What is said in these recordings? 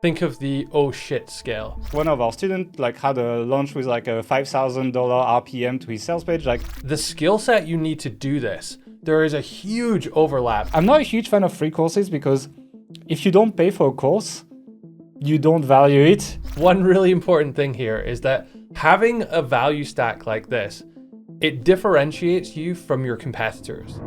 Think of the oh shit scale. One of our students had a launch with a $5,000 RPM to his sales page. The skill set you need to do this, there is a huge overlap. I'm not a huge fan of free courses because if you don't pay for a course, you don't value it. One really important thing here is that having a value stack like this, it differentiates you from your competitors.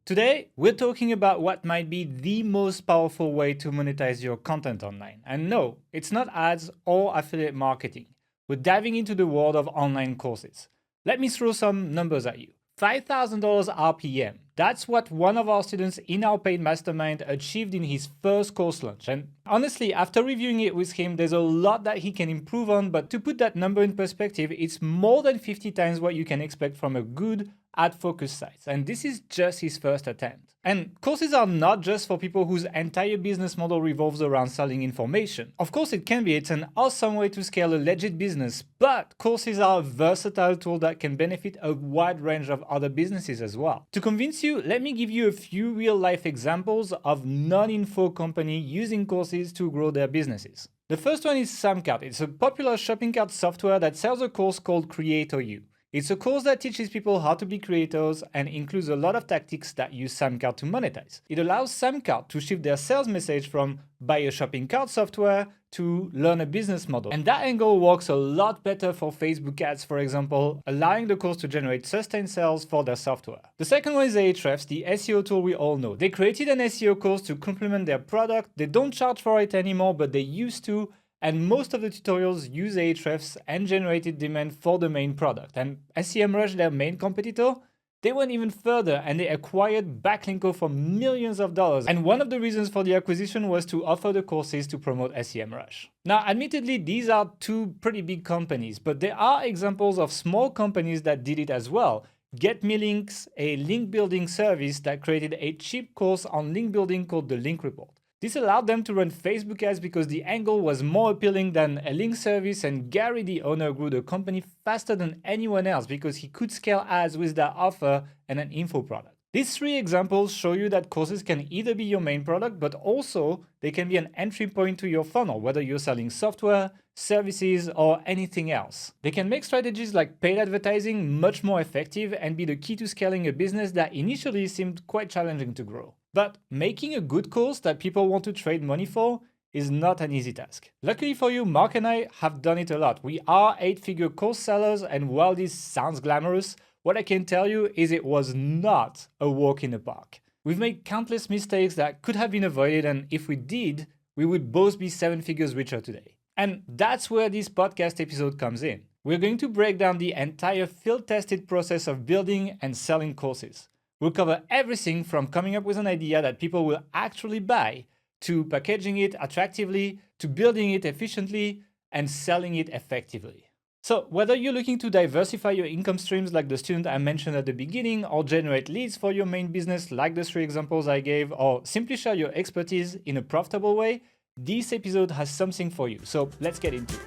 Today, we're talking about what might be the most powerful way to monetize your content online. And no, it's not ads or affiliate marketing. We're diving into the world of online courses. Let me throw some numbers at you. $5,000 RPM. That's what one of our students in our paid mastermind achieved in his first course launch. And honestly, after reviewing it with him, there's a lot that he can improve on, but to put that number in perspective, it's more than 50 times what you can expect from a good ad-focused site. And this is just his first attempt. And courses are not just for people whose entire business model revolves around selling information. Of course it can be, it's an awesome way to scale a legit business, but courses are a versatile tool that can benefit a wide range of other businesses as well. To convince you, let me give you a few real-life examples of non-info companies using courses to grow their businesses. The first one is Samcart. It's a popular shopping cart software that sells a course called Creator You. It's a course that teaches people how to be creators and includes a lot of tactics that use Samcart to monetize. It allows Samcart to shift their sales message from buy a shopping cart software to learn a business model. And that angle works a lot better for Facebook ads, for example, allowing the course to generate sustained sales for their software. The second one is Ahrefs, the SEO tool we all know. They created an SEO course to complement their product. They don't charge for it anymore, but they used to. And most of the tutorials use Ahrefs and generated demand for the main product. And SEMrush, their main competitor, they went even further and they acquired Backlinko for millions of dollars. And one of the reasons for the acquisition was to offer the courses to promote SEMrush. Now, admittedly, these are two pretty big companies, but there are examples of small companies that did it as well. GetMeLinks, a link building service that created a cheap course on link building called the Link Report. This allowed them to run Facebook ads because the angle was more appealing than a link service, and Gary, the owner, grew the company faster than anyone else because he could scale ads with that offer and an info product. These three examples show you that courses can either be your main product, but also they can be an entry point to your funnel, whether you're selling software, services, or anything else. They can make strategies like paid advertising much more effective and be the key to scaling a business that initially seemed quite challenging to grow. But making a good course that people want to trade money for is not an easy task. Luckily for you, Mark and I have done it a lot. We are 8-figure course sellers, and while this sounds glamorous, what I can tell you is it was not a walk in the park. We've made countless mistakes that could have been avoided, and if we did, we would both be 7 figures richer today. And that's where this podcast episode comes in. We're going to break down the entire field-tested process of building and selling courses. We'll cover everything from coming up with an idea that people will actually buy, to packaging it attractively, to building it efficiently, and selling it effectively. So whether you're looking to diversify your income streams like the student I mentioned at the beginning, or generate leads for your main business like the 3 examples I gave, or simply share your expertise in a profitable way, this episode has something for you. So let's get into it.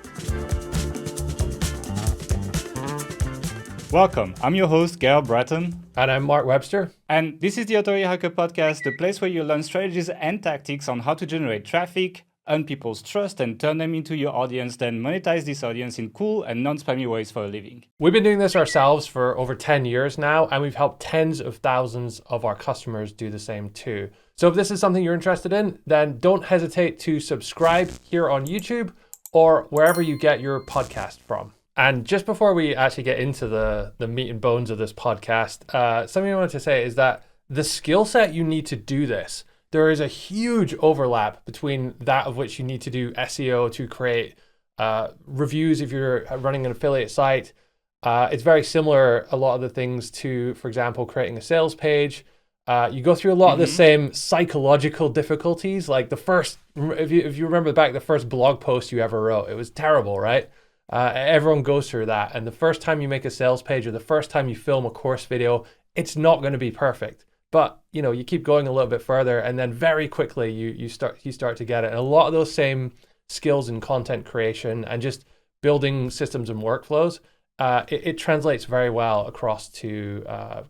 Welcome, I'm your host, Gael Bratton. And I'm Mark Webster. And this is the Authority Hacker Podcast, the place where you learn strategies and tactics on how to generate traffic, earn people's trust, and turn them into your audience, then monetize this audience in cool and non-spammy ways for a living. We've been doing this ourselves for over 10 years now, and we've helped tens of thousands of our customers do the same too. So if this is something you're interested in, then don't hesitate to subscribe here on YouTube or wherever you get your podcast from. And just before we actually get into the meat and bones of this podcast, something I wanted to say is that the skill set you need to do this, there is a huge overlap between that of which you need to do SEO to create reviews if you're running an affiliate site. It's very similar, a lot of the things, to, for example, creating a sales page. You go through a lot of the same psychological difficulties. Like the first, if you remember back, the first blog post you ever wrote, it was terrible, right? Everyone goes through that. And the first time you make a sales page or the first time you film a course video, it's not going to be perfect. But you keep going a little bit further, and then very quickly you start to get it. And a lot of those same skills in content creation and just building systems and workflows, it translates very well across to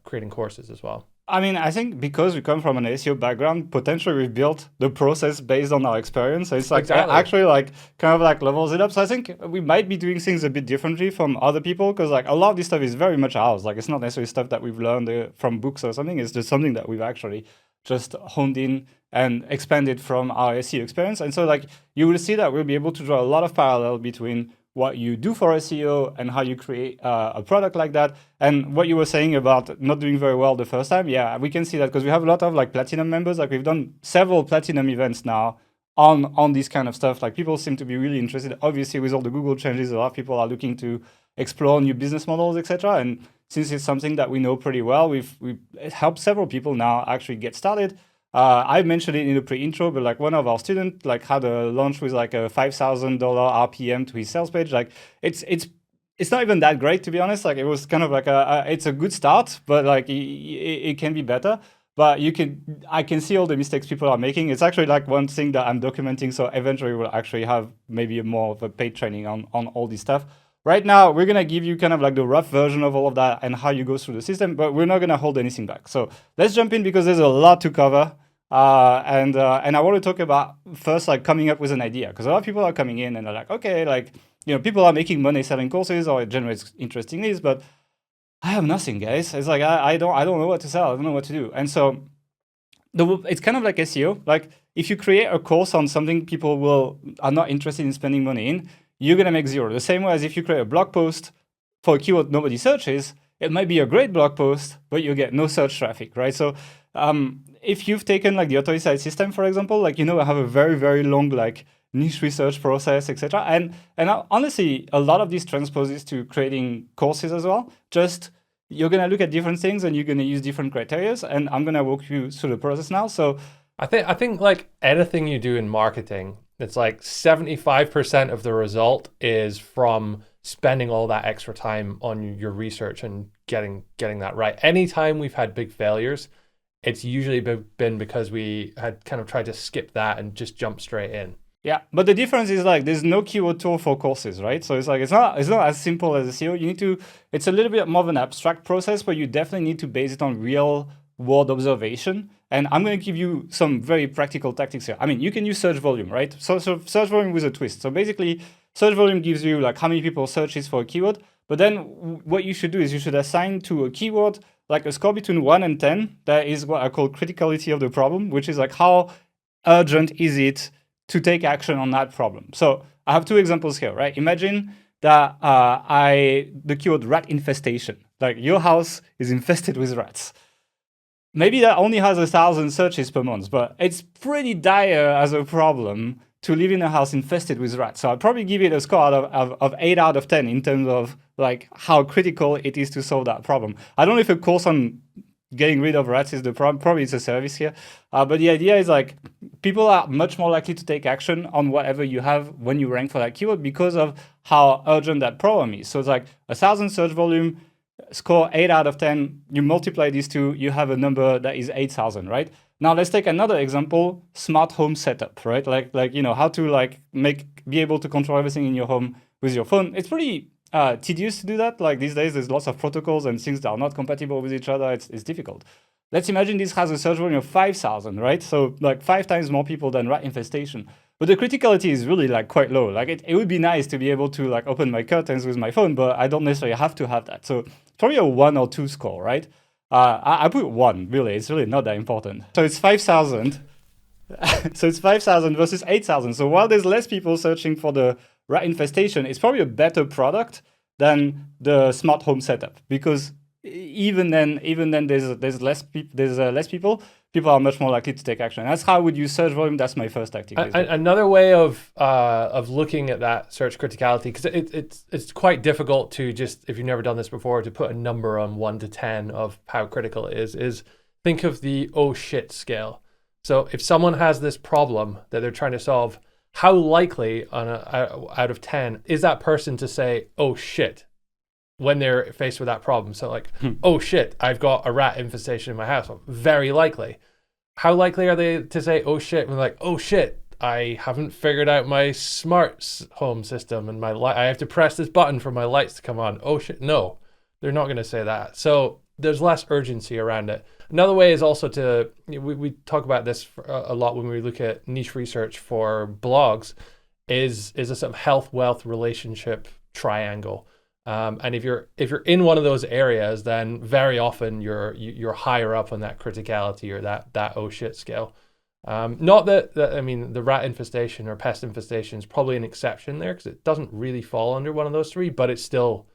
creating courses as well. I mean, I think because we come from an SEO background, potentially we've built the process based on our experience. So it's like Exactly. actually like kind of like levels it up. So I think we might be doing things a bit differently from other people because like a lot of this stuff is very much ours. Like it's not necessarily stuff that we've learned from books or something. It's just something that we've actually just honed in and expanded from our SEO experience. And so like you will see that we'll be able to draw a lot of parallel between what you do for SEO and how you create a product like that. And what you were saying about not doing very well the first time, yeah, we can see that because we have a lot of like platinum members. Like we've done several platinum events now on this kind of stuff. Like people seem to be really interested. Obviously, with all the Google changes, a lot of people are looking to explore new business models, etc. And since it's something that we know pretty well, we've helped several people now actually get started. I mentioned it in the pre-intro, but like one of our students like had a launch with like a $5,000 RPM to his sales page. Like it's not even that great, to be honest. Like it was kind of like it's a good start, but like it can be better. But I can see all the mistakes people are making. It's actually like one thing that I'm documenting. So eventually we'll actually have maybe more of a paid training on all this stuff. Right now, we're going to give you kind of like the rough version of all of that and how you go through the system, but we're not going to hold anything back. So let's jump in because there's a lot to cover. And I want to talk about first, like coming up with an idea, because a lot of people are coming in and they're like, okay, like, people are making money selling courses or it generates interesting leads, but I have nothing, guys. It's like, I don't know what to sell. I don't know what to do. And so it's kind of like SEO. Like if you create a course on something people are not interested in spending money in, you're going to make zero. The same way as if you create a blog post for a keyword nobody searches, it might be a great blog post, but you get no search traffic, right? So if you've taken like the authority system, for example, like, I have a very, very long like niche research process, etc. And honestly, a lot of this transposes to creating courses as well. Just you're going to look at different things and you're going to use different criteria. And I'm going to walk you through the process now. So I think like anything you do in marketing, it's like 75% of the result is from spending all that extra time on your research and getting that right. Anytime we've had big failures, it's usually been because we had kind of tried to skip that and just jump straight in. Yeah, but the difference is like there's no keyword tool for courses, right? So it's like it's not as simple as SEO. It's a little bit more of an abstract process, but you definitely need to base it on real world observation. And I'm going to give you some very practical tactics here. I mean, you can use search volume, right? So search volume with a twist. So basically, search volume gives you like how many people searches for a keyword. But then what you should do is you should assign to a keyword like a score between 1 and 10. That is what I call criticality of the problem, which is like how urgent is it to take action on that problem. So I have two examples here, right? Imagine that the keyword rat infestation, like your house is infested with rats. Maybe that only has 1,000 searches per month, but it's pretty dire as a problem to live in a house infested with rats. So I'd probably give it a score of 8 out of 10 in terms of like how critical it is to solve that problem. I don't know if a course on getting rid of rats is the problem. Probably it's a service here. But the idea is like people are much more likely to take action on whatever you have when you rank for that keyword because of how urgent that problem is. So it's like 1,000 search volume, score 8 out of 10, you multiply these two, you have a number that is 8,000, right? Now let's take another example, smart home setup, right? Like how to like be able to control everything in your home with your phone. It's pretty tedious to do that. Like these days, there's lots of protocols and things that are not compatible with each other. It's difficult. Let's imagine this has a search volume of 5,000, right? So like 5 times more people than rat infestation. But the criticality is really like quite low. Like it would be nice to be able to like open my curtains with my phone, but I don't necessarily have to have that. So probably a 1 or 2 score, right? I put 1, really. It's really not that important. So it's 5,000. So it's 5,000 versus 8,000. So while there's less people searching for the rat infestation, it's probably a better product than the smart home setup because even then there's less people. People are much more likely to take action. That's how I would use search volume. That's my first tactic. Another way of looking at that search criticality, because it's quite difficult to just, if you've never done this before, to put a number on 1 to 10 of how critical it is think of the oh shit scale. So if someone has this problem that they're trying to solve, how likely out of 10 is that person to say oh shit when they're faced with that problem? So like, oh shit, I've got a rat infestation in my house. Very likely. How likely are they to say, oh shit, when like, oh shit, I haven't figured out my smart home system and I have to press this button for my lights to come on. Oh shit, no, they're not going to say that. So there's less urgency around it. Another way is also to, we talk about this a lot when we look at niche research for blogs, is a sort of health, wealth, relationship triangle. And if you're in one of those areas, then very often you're higher up on that criticality or that oh shit scale. Not that I mean, the rat infestation or pest infestation is probably an exception there because it doesn't really fall under one of those three, but it's still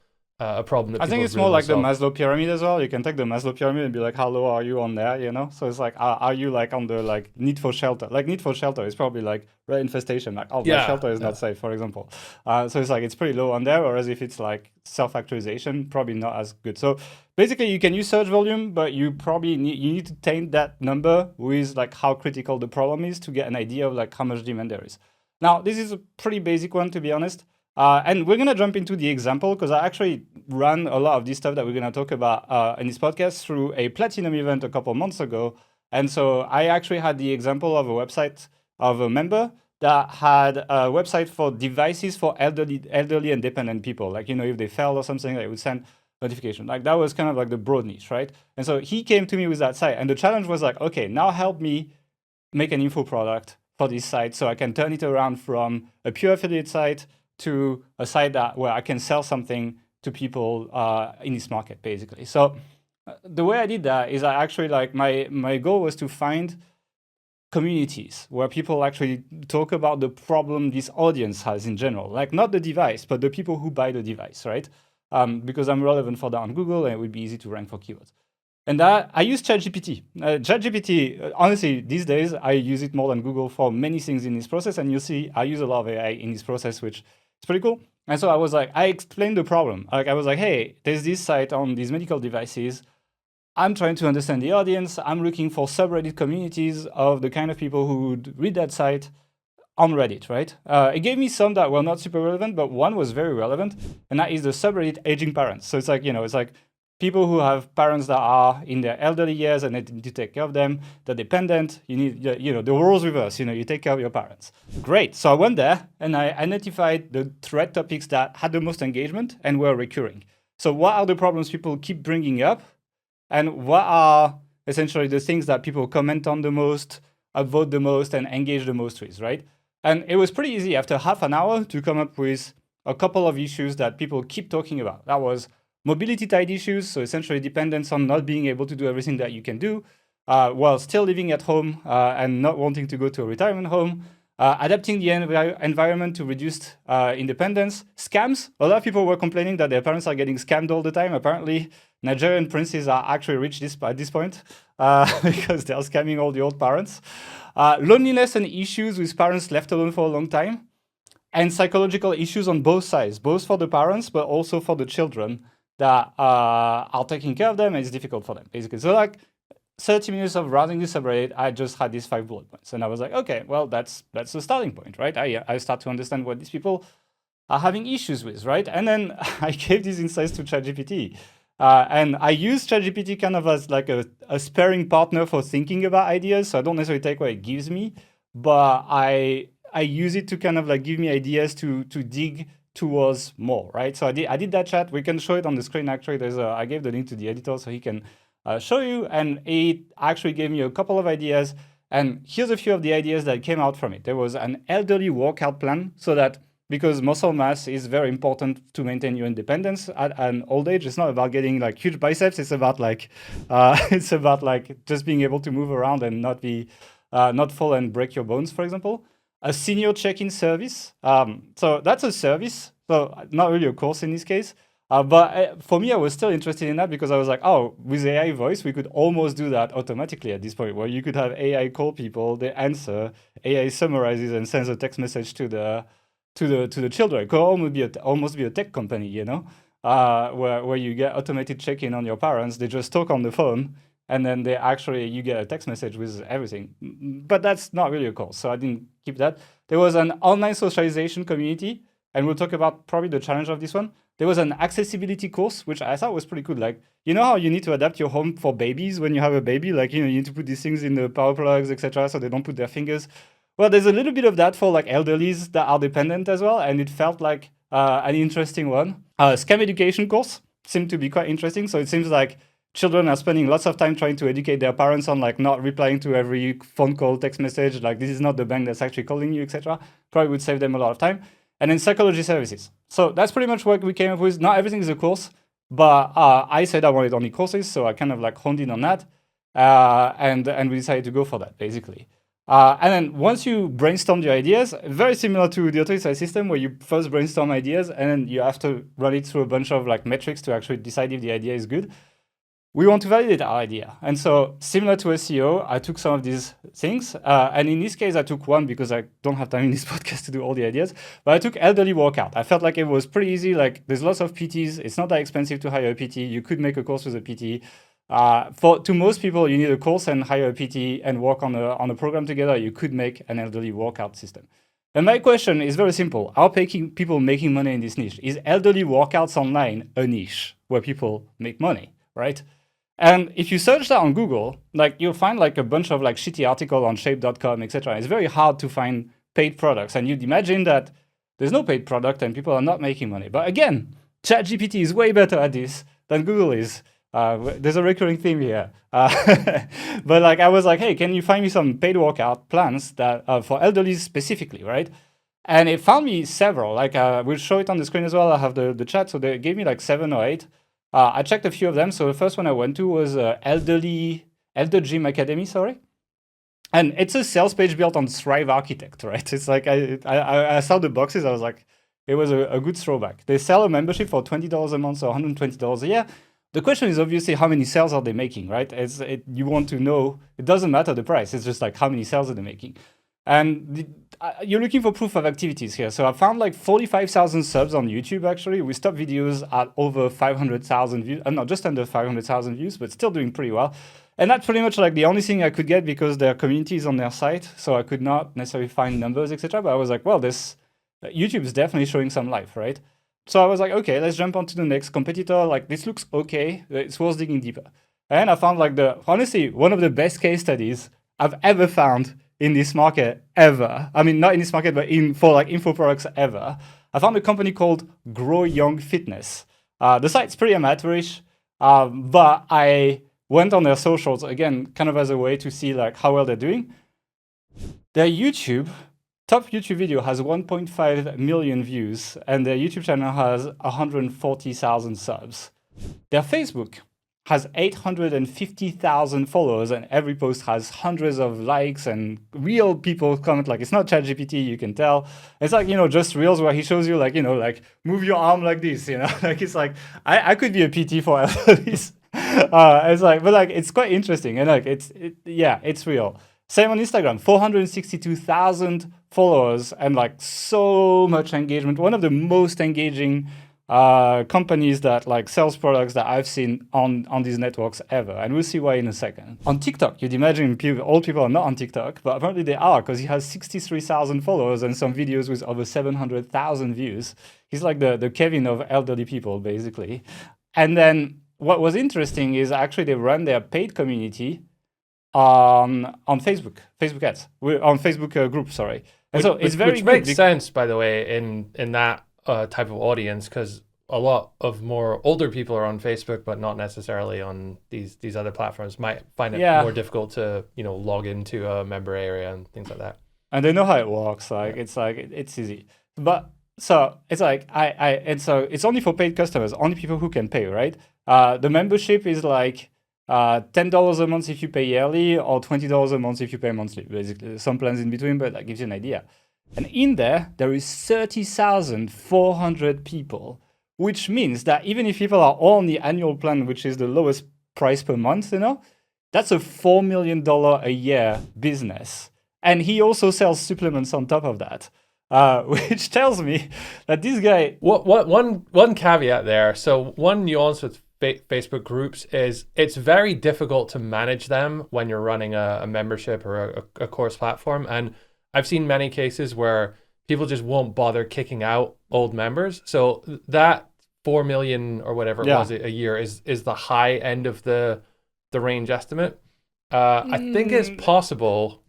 a problem that I think it's really more like the solve. Maslow pyramid as well. You can take the Maslow pyramid and be like, how low are you on there, you know? So it's like, are you like on the like need for shelter? Like need for shelter is probably like rat infestation, like, oh, my shelter is not safe, for example. So it's like, it's pretty low on there. Whereas if it's like self-actualization, probably not as good. So basically you can use search volume, but you probably need to taint that number with like how critical the problem is to get an idea of like how much demand there is. Now, this is a pretty basic one, to be honest. And we're going to jump into the example because I actually ran a lot of this stuff that we're going to talk about in this podcast through a platinum event a couple months ago. And so I actually had the example of a website of a member that had a website for devices for elderly and dependent people. Like, you know, if they fell or something, they would send notification. Like that was kind of like the broad niche, right? And so he came to me with that site. And the challenge was like, okay, now help me make an info product for this site so I can turn it around from a pure affiliate site to a site where I can sell something to people in this market, basically. So the way I did that is I actually like my goal was to find communities where people actually talk about the problem this audience has in general, like not the device, but the people who buy the device, right? Because I'm relevant for that on Google and it would be easy to rank for keywords. And I use ChatGPT. ChatGPT, honestly, these days, I use it more than Google for many things in this process. And you see, I use a lot of AI in this process, which is pretty cool. And so I was like, I explained the problem. Like I was like, hey, there's this site on these medical devices. I'm trying to understand the audience. I'm looking for subreddit communities of the kind of people who would read that site on Reddit, right? It gave me some that were not super relevant, but one was very relevant. And that is the subreddit aging parents. So it's like, you know, it's like, people who have parents that are in their elderly years and they need to take care of them, they're dependent, you need, you know, the roles reverse, you know, you take care of your parents. Great. So I went there and I identified the thread topics that had the most engagement and were recurring. So what are the problems people keep bringing up? And what are essentially the things that people comment on the most, upvote the most, and engage the most with, right? And it was pretty easy after half an hour to come up with a couple of issues that people keep talking about. That was mobility tied issues, so essentially dependence on not being able to do everything that you can do while still living at home and not wanting to go to a retirement home, adapting the environment to reduced independence, scams. A lot of people were complaining that their parents are getting scammed all the time. Apparently, Nigerian princes are actually rich at this point because they're scamming all the old parents. Loneliness and issues with parents left alone for a long time, and psychological issues on both sides, both for the parents, but also for the children that are taking care of them, and it's difficult for them, basically. So like 30 minutes of browsing this subreddit, I just had these 5 bullet points. And I was like, okay, well, that's the starting point, right? I start to understand what these people are having issues with, right? And then I gave these insights to ChatGPT. And I use ChatGPT kind of as like a sparring partner for thinking about ideas. So I don't necessarily take what it gives me, but I use it to kind of like give me ideas to dig towards more, right? So I did that chat. We can show it on the screen. Actually, I gave the link to the editor so he can show you. And it actually gave me a couple of ideas. And here's a few of the ideas that came out from it. There was an elderly workout plan, so that because muscle mass is very important to maintain your independence at an old age. It's not about getting like huge biceps. It's about like just being able to move around and not fall and break your bones, for example. A senior check-in service. So that's a service. So not really a course in this case. But for me, I was still interested in that because I was like, oh, with AI voice, we could almost do that automatically at this point, where you could have AI call people, they answer, AI summarizes and sends a text message to the children. It could almost be a tech company, you know, where you get automated check-in on your parents. They just talk on the phone, and then you get a text message with everything. But that's not really a course, so I didn't keep that. There was an online socialization community, and we'll talk about probably the challenge of this one. There was an accessibility course, which I thought was pretty good. Like, you know how you need to adapt your home for babies when you have a baby? Like, you know, you need to put these things in the power plugs, etc., so they don't put their fingers. Well, there's a little bit of that for like elderlies that are dependent as well, and it felt like an interesting one. Scam education course seemed to be quite interesting. So it seems like children are spending lots of time trying to educate their parents on like not replying to every phone call, text message, like this is not the bank that's actually calling you, etc. Probably would save them a lot of time. And then psychology services. So that's pretty much what we came up with. Not everything is a course, but I said I wanted only courses, so I kind of like honed in on that, and we decided to go for that basically. And then once you brainstorm the ideas, very similar to the auto system where you first brainstorm ideas and then you have to run it through a bunch of like metrics to actually decide if the idea is good. We want to validate our idea. And so similar to SEO, I took some of these things. And in this case, I took one because I don't have time in this podcast to do all the ideas. But I took elderly workout. I felt like it was pretty easy. Like there's lots of PTs. It's not that expensive to hire a PT. You could make a course with a PT. To most people, you need a course and hire a PT and work on a program together. You could make an elderly workout system. And my question is very simple. Are people making money in this niche? Is elderly workouts online a niche where people make money, right? And if you search that on Google, like you'll find like a bunch of like shitty articles on shape.com, etc. It's very hard to find paid products. And you'd imagine that there's no paid product and people are not making money. But again, ChatGPT is way better at this than Google is. There's a recurring theme here. But like I was like, hey, can you find me some paid workout plans that for elderly specifically, right? And it found me several. Like we'll show it on the screen as well. I have the chat. So they gave me like 7 or 8. I checked a few of them. So the first one I went to was Elder Gym Academy, sorry. And it's a sales page built on Thrive Architect, right? It's like I saw the boxes. I was like, it was a good throwback. They sell a membership for $20 a month or $120 a year. The question is obviously how many sales are they making, right? You want to know, it doesn't matter the price. It's just like how many sales are they making. And you're looking for proof of activities here. So I found like 45,000 subs on YouTube, actually, with top videos at over 500,000 views. No, just under 500,000 views, but still doing pretty well. And that's pretty much like the only thing I could get because their community is on their site. So I could not necessarily find numbers, etc. But I was like, well, YouTube is definitely showing some life, right? So I was like, okay, let's jump on to the next competitor. Like this looks okay. It's worth digging deeper. And I found like honestly, one of the best case studies I've ever found in this market ever. I mean, not in this market, but for like info products ever. I found a company called Grow Young Fitness. The site's pretty amateurish, but I went on their socials again, kind of as a way to see like how well they're doing. Their top YouTube video has 1.5 million views, and their YouTube channel has 140,000 subs. Their Facebook has 850,000 followers, and every post has hundreds of likes and real people comment. Like, it's not ChatGPT, you can tell. It's like, just reels where he shows you like, like move your arm like this, like it's like, I could be a PT for this. It's like, but like, it's quite interesting. And like, it's real. Same on Instagram, 462,000 followers and like so much engagement. One of the most engaging companies that like sells products that I've seen on these networks ever. And we'll see why in a second. On TikTok, you'd imagine old people are not on TikTok, but apparently they are because he has 63,000 followers and some videos with over 700,000 views. He's like the Kevin of elderly people, basically. And then what was interesting is actually they run their paid community on Facebook ads, on Facebook group, sorry. And so it's very which makes sense, by the way, in that type of audience, because a lot of more older people are on Facebook, but not necessarily on these other platforms. Might find it more difficult to log into a member area and things like that. And they know how it works. Like it's easy, but so it's like so it's only for paid customers, only people who can pay, right? The membership is like $10 a month if you pay yearly, or $20 a month if you pay monthly. Basically, some plans in between, but that gives you an idea. And in there is 30,400 people, which means that even if people are all on the annual plan, which is the lowest price per month, that's a $4 million a year business. And he also sells supplements on top of that, which tells me that this guy... One caveat there. So one nuance with Facebook groups is it's very difficult to manage them when you're running a membership or a course platform. And I've seen many cases where people just won't bother kicking out old members. So that 4 million or whatever it was a year is the high end of the range estimate. I think it's possible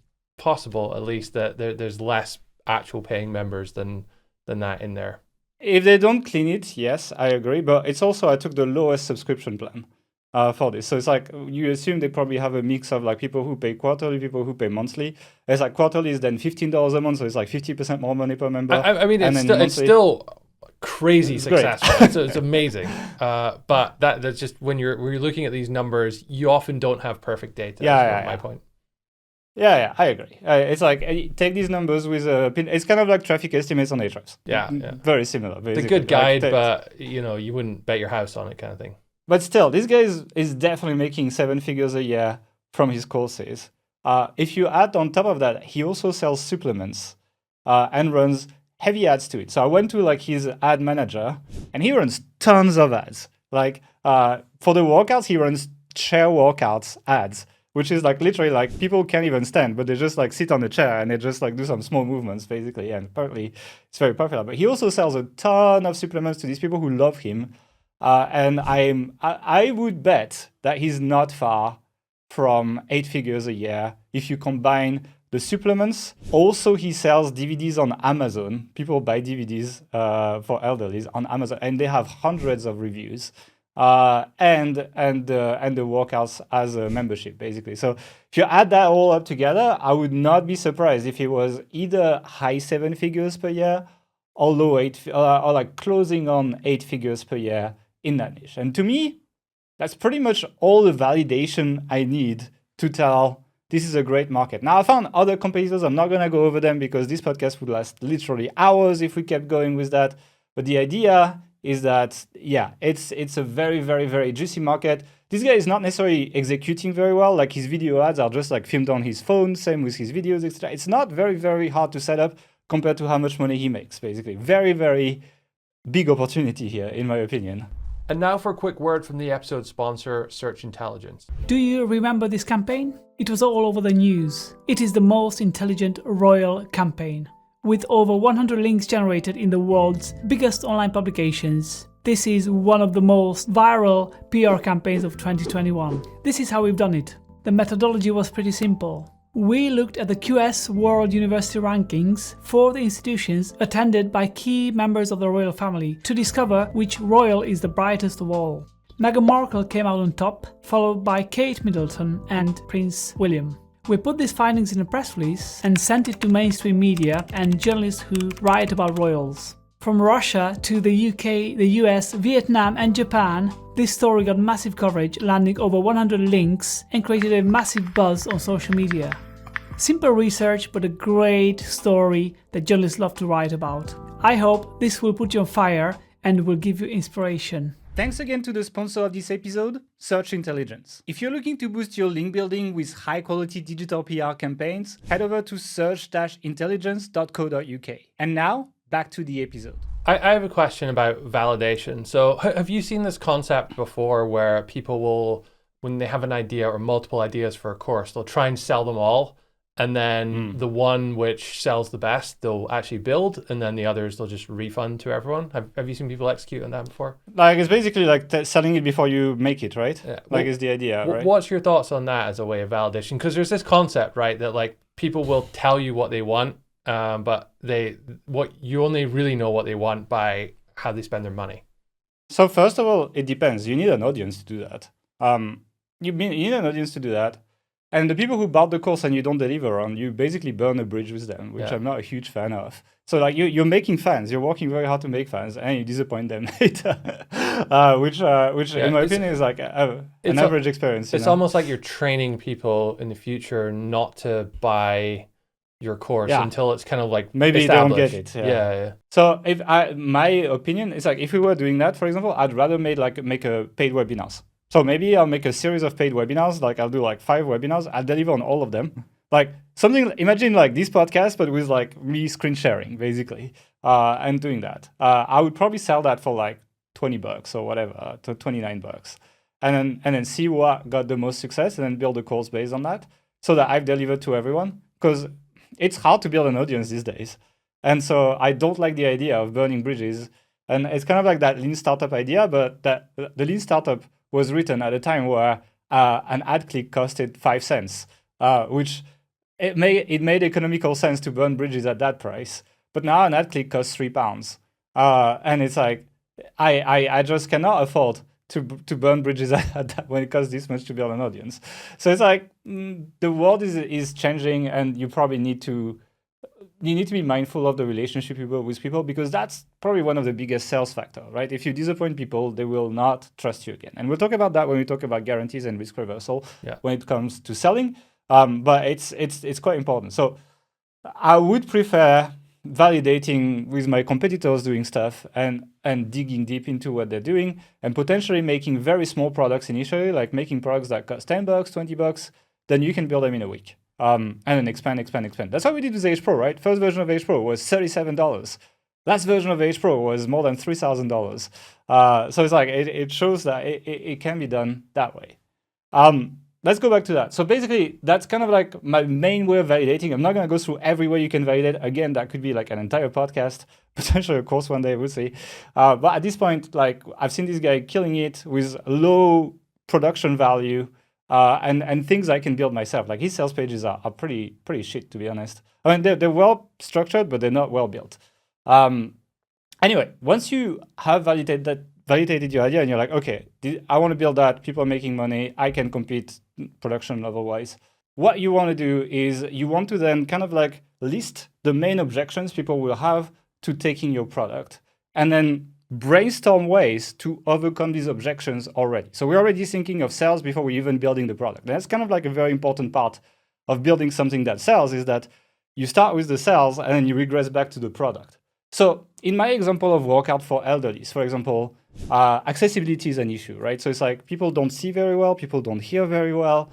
at least that there's less actual paying members than that in there. If they don't clean it, yes, I agree. But it's also, I took the lowest subscription plan. for this. So it's like you assume they probably have a mix of like people who pay quarterly, people who pay monthly. It's like quarterly is then $15 a month, so it's like 50% more money per member. I mean, it's still crazy successful. It's amazing. But that's just when you're looking at these numbers, you often don't have perfect data. Yeah, my point. Yeah, I agree. It's like take these numbers with a pin. It's kind of like traffic estimates on Ahrefs. Yeah. Very similar. Basically. It's a good guide, but you wouldn't bet your house on it, kind of thing. But still, this guy is definitely making 7 figures a year from his courses. If you add on top of that, he also sells supplements and runs heavy ads to it. So I went to like his ad manager, and he runs tons of ads. Like for the workouts, he runs chair workouts ads, which is like literally like people can't even stand, but they just like sit on the chair and they just like do some small movements basically. And apparently it's very popular. But he also sells a ton of supplements to these people who love him. And I would bet that he's not far from 8 figures a year if you combine the supplements. Also, he sells DVDs on Amazon. People buy DVDs for elderlies on Amazon, and they have hundreds of reviews. And the workouts as a membership, basically. So if you add that all up together, I would not be surprised if it was either high 7 figures per year or low 8, or like closing on 8 figures per year in that niche. And to me, that's pretty much all the validation I need to tell this is a great market. Now, I found other competitors. I'm not going to go over them because this podcast would last literally hours if we kept going with that. But the idea is that, yeah, it's a very, very, very juicy market. This guy is not necessarily executing very well. Like his video ads are just like filmed on his phone, same with his videos, etc. It's not very, very hard to set up compared to how much money he makes, basically. Very, very big opportunity here, in my opinion. And now for a quick word from the episode sponsor, Search Intelligence. Do you remember this campaign? It was all over the news. It is the most intelligent royal campaign. With over 100 links generated in the world's biggest online publications, this is one of the most viral PR campaigns of 2021. This is how we've done it. The methodology was pretty simple. We looked at the QS World University rankings for the institutions attended by key members of the royal family to discover which royal is the brightest of all. Meghan Markle came out on top, followed by Kate Middleton and Prince William. We put these findings in a press release and sent it to mainstream media and journalists who write about royals. From Russia to the UK, the US, Vietnam and Japan, this story got massive coverage, landing over 100 links and created a massive buzz on social media. Simple research, but a great story that journalists love to write about. I hope this will put you on fire and will give you inspiration. Thanks again to the sponsor of this episode, Search Intelligence. If you're looking to boost your link building with high-quality digital PR campaigns, head over to search-intelligence.co.uk. And now, back to the episode. I have a question about validation. So have you seen this concept before where people will, when they have an idea or multiple ideas for a course, they'll try and sell them all, and then the one which sells the best, they'll actually build, and then the others they'll just refund to everyone? Have you seen people execute on that before? Like, it's basically like selling it before you make it, right? Yeah. Like, is the idea, right? What's your thoughts on that as a way of validation? Because there's this concept, right, that like people will tell you what they want, but you only really know what they want by how they spend their money. So first of all, it depends. You need an audience to do that. You need an audience to do that. And the people who bought the course and you don't deliver on, you basically burn a bridge with them, which I'm not a huge fan of. So like you're making fans, you're working very hard to make fans, and you disappoint them later, which in my opinion is like an average experience. It's almost like you're training people in the future not to buy your course until it's kind of like maybe they don't get it. Yeah. So my opinion is like if we were doing that, for example, I'd rather make a paid webinars. So maybe I'll make a series of paid webinars. Like I'll do like 5 webinars. I'll deliver on all of them. Like something, imagine like this podcast, but with like me screen sharing basically, and doing that. I would probably sell that for like $20 or whatever, to $29, and then see what got the most success, and then build a course based on that, so that I've delivered to everyone. Because it's hard to build an audience these days, and so I don't like the idea of burning bridges. And it's kind of like that lean startup idea, but that the lean startup was written at a time where an ad click costed 5 cents, which it made economical sense to burn bridges at that price. But now an ad click costs £3, and it's like I just cannot afford to burn bridges when it costs this much to build an audience. So it's like the world is changing, and you probably need to be mindful of the relationship you build with people, because that's probably one of the biggest sales factor, right? If you disappoint people, they will not trust you again. And we'll talk about that when we talk about guarantees and risk reversal when it comes to selling. But it's quite important. So I would prefer validating with my competitors doing stuff and digging deep into what they're doing, and potentially making very small products initially, like making products that cost $10, $20, then you can build them in a week. And then expand. That's how we did with H Pro, right? First version of H Pro was $37. Last version of H Pro was more than $3,000. So it's like, it shows that it can be done that way. Let's go back to that. So basically, that's kind of like my main way of validating. I'm not going to go through every way you can validate. Again, that could be like an entire podcast, potentially a course one day, we'll see. But at this point, like, I've seen this guy killing it with low production value and things I can build myself. Like, his sales pages are pretty shit, to be honest. I mean, they're well structured, but they're not well built. Anyway, once you have validated your idea and you're like, okay, I want to build that, people are making money, I can compete production level wise. What you want to do is you want to then kind of like list the main objections people will have to taking your product, and then brainstorm ways to overcome these objections already. So we're already thinking of sales before we're even building the product. And that's kind of like a very important part of building something that sells, is that you start with the sales and then you regress back to the product. So in my example of workout for elderlies, for example, accessibility is an issue, right? So it's like people don't see very well, people don't hear very well.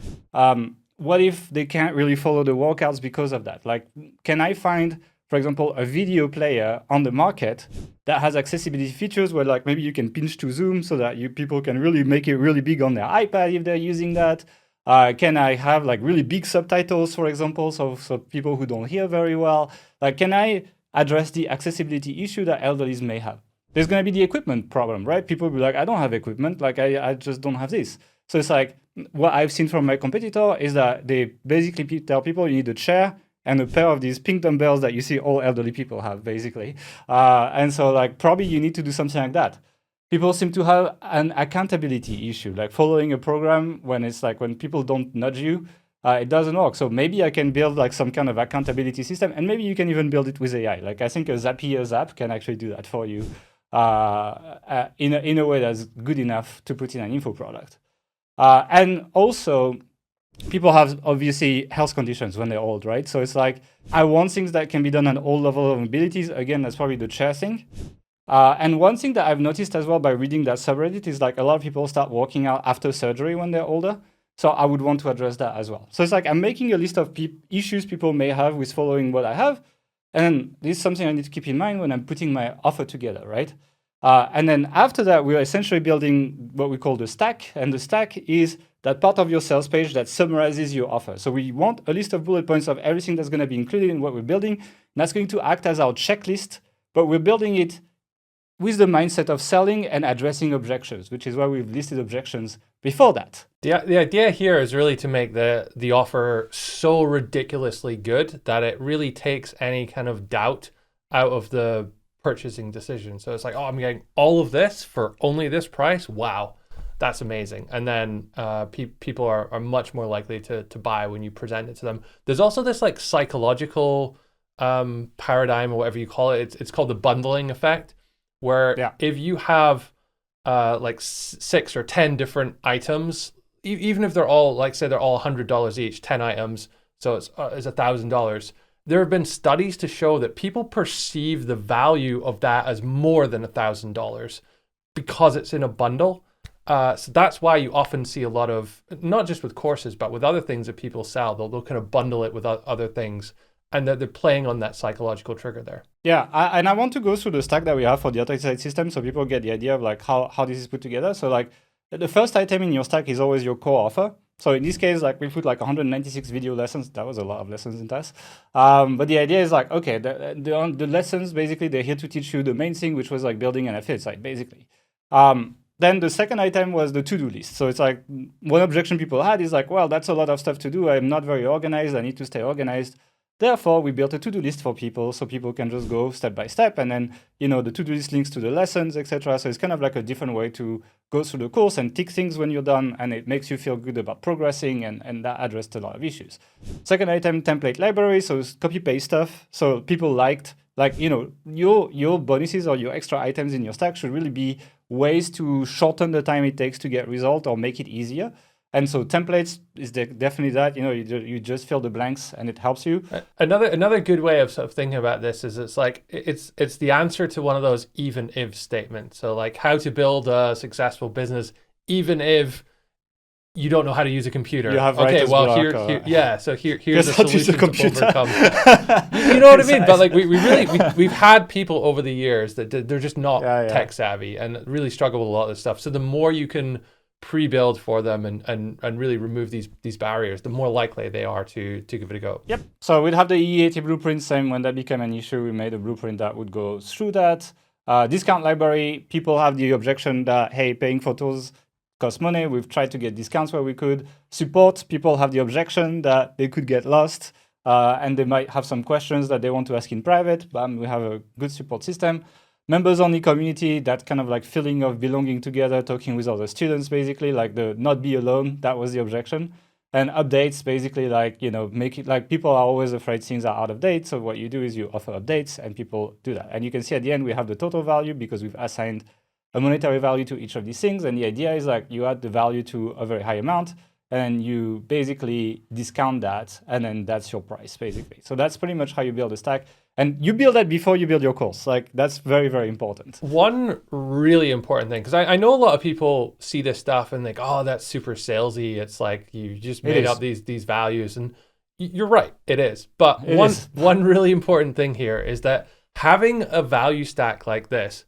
What if they can't really follow the workouts because of that? Like, can I find, for example, a video player on the market that has accessibility features where, like, maybe you can pinch to zoom so that people can really make it really big on their iPad if they're using that? Can I have like really big subtitles, for example, so people who don't hear very well? Like, can I address the accessibility issue that elderlies may have? There's going to be the equipment problem, right? People will be like, I don't have equipment, like I just don't have this. So it's like, what I've seen from my competitor is that they basically tell people you need a chair and a pair of these pink dumbbells that you see all elderly people have, basically. And so like, probably you need to do something like that. People seem to have an accountability issue, like following a program when it's like, when people don't nudge you, it doesn't work. So maybe I can build like some kind of accountability system, and maybe you can even build it with AI. Like, I think a Zapier app can actually do that for you in a way that's good enough to put in an info product. And also, people have obviously health conditions when they're old, right? So it's like, I want things that can be done at all levels of abilities. Again, that's probably the chair thing. And one thing that I've noticed as well by reading that subreddit is like a lot of people start working out after surgery when they're older. So I would want to address that as well. So it's like, I'm making a list of issues people may have with following what I have. And this is something I need to keep in mind when I'm putting my offer together, right? And then after that, we're essentially building what we call the stack. And the stack is that part of your sales page that summarizes your offer. So we want a list of bullet points of everything that's going to be included in what we're building. And that's going to act as our checklist, but we're building it with the mindset of selling and addressing objections, which is why we've listed objections before that. The idea here is really to make the offer so ridiculously good that it really takes any kind of doubt out of the purchasing decision. So it's like, oh, I'm getting all of this for only this price. Wow, that's amazing. And then people are much more likely to buy when you present it to them. There's also this like psychological paradigm or whatever you call it. It's called the bundling effect, where if you have like 6 or 10 different items, even if they're all, like, say they're all $100 each, 10 items, so it's $1,000. There have been studies to show that people perceive the value of that as more than $1,000 because it's in a bundle. So that's why you often see a lot of, not just with courses, but with other things that people sell, they'll kind of bundle it with other things, and they're playing on that psychological trigger there. Yeah, and I want to go through the stack that we have for the auto-site system so people get the idea of like how this is put together. So like the first item in your stack is always your core offer. So in this case, like we put like 196 video lessons. That was a lot of lessons in TAS. But the idea is like, okay, the lessons, basically, they're here to teach you the main thing, which was like building an affiliate site, basically. Then the second item was the to-do list. So it's like, one objection people had is like, well, that's a lot of stuff to do. I'm not very organized. I need to stay organized. Therefore, we built a to-do list for people so people can just go step by step, and then, the to-do list links to the lessons, etc. So it's kind of like a different way to go through the course and tick things when you're done, and it makes you feel good about progressing, and that addressed a lot of issues. Second item, template library, so it's copy-paste stuff. So people liked, your bonuses or your extra items in your stack should really be ways to shorten the time it takes to get result or make it easier. And so templates is definitely that. You just fill the blanks and it helps you. Another good way of sort of thinking about this is it's the answer to one of those even if statements. So like how to build a successful business even if you don't know how to use a computer. You have okay, well block, so here's a solution to overcome. You know what I mean? But like we've had people over the years that they're just not tech savvy and really struggle with a lot of this stuff. So the more you can pre-build for them and really remove these barriers, the more likely they are to give it a go. Yep. So we'd have the E80 blueprint. Same when that became an issue, we made a blueprint that would go through that. Discount library, people have the objection that, hey, paying for tools costs money. We've tried to get discounts where we could. Support, people have the objection that they could get lost and they might have some questions that they want to ask in private. We have a good support system. Members only community, that kind of like feeling of belonging together, talking with other students, basically, like the not be alone, that was the objection. And updates, basically, make it like people are always afraid things are out of date. So what you do is you offer updates and people do that. And you can see at the end, we have the total value because we've assigned a monetary value to each of these things. And the idea is like you add the value to a very high amount and you basically discount that. And then that's your price, basically. So that's pretty much how you build a stack. And you build that before you build your course. Like that's very, very important. One really important thing, because I know a lot of people see this stuff and think, oh, that's super salesy. It's like you just made up these values. And you're right, it is. But one really important thing here is that having a value stack like this,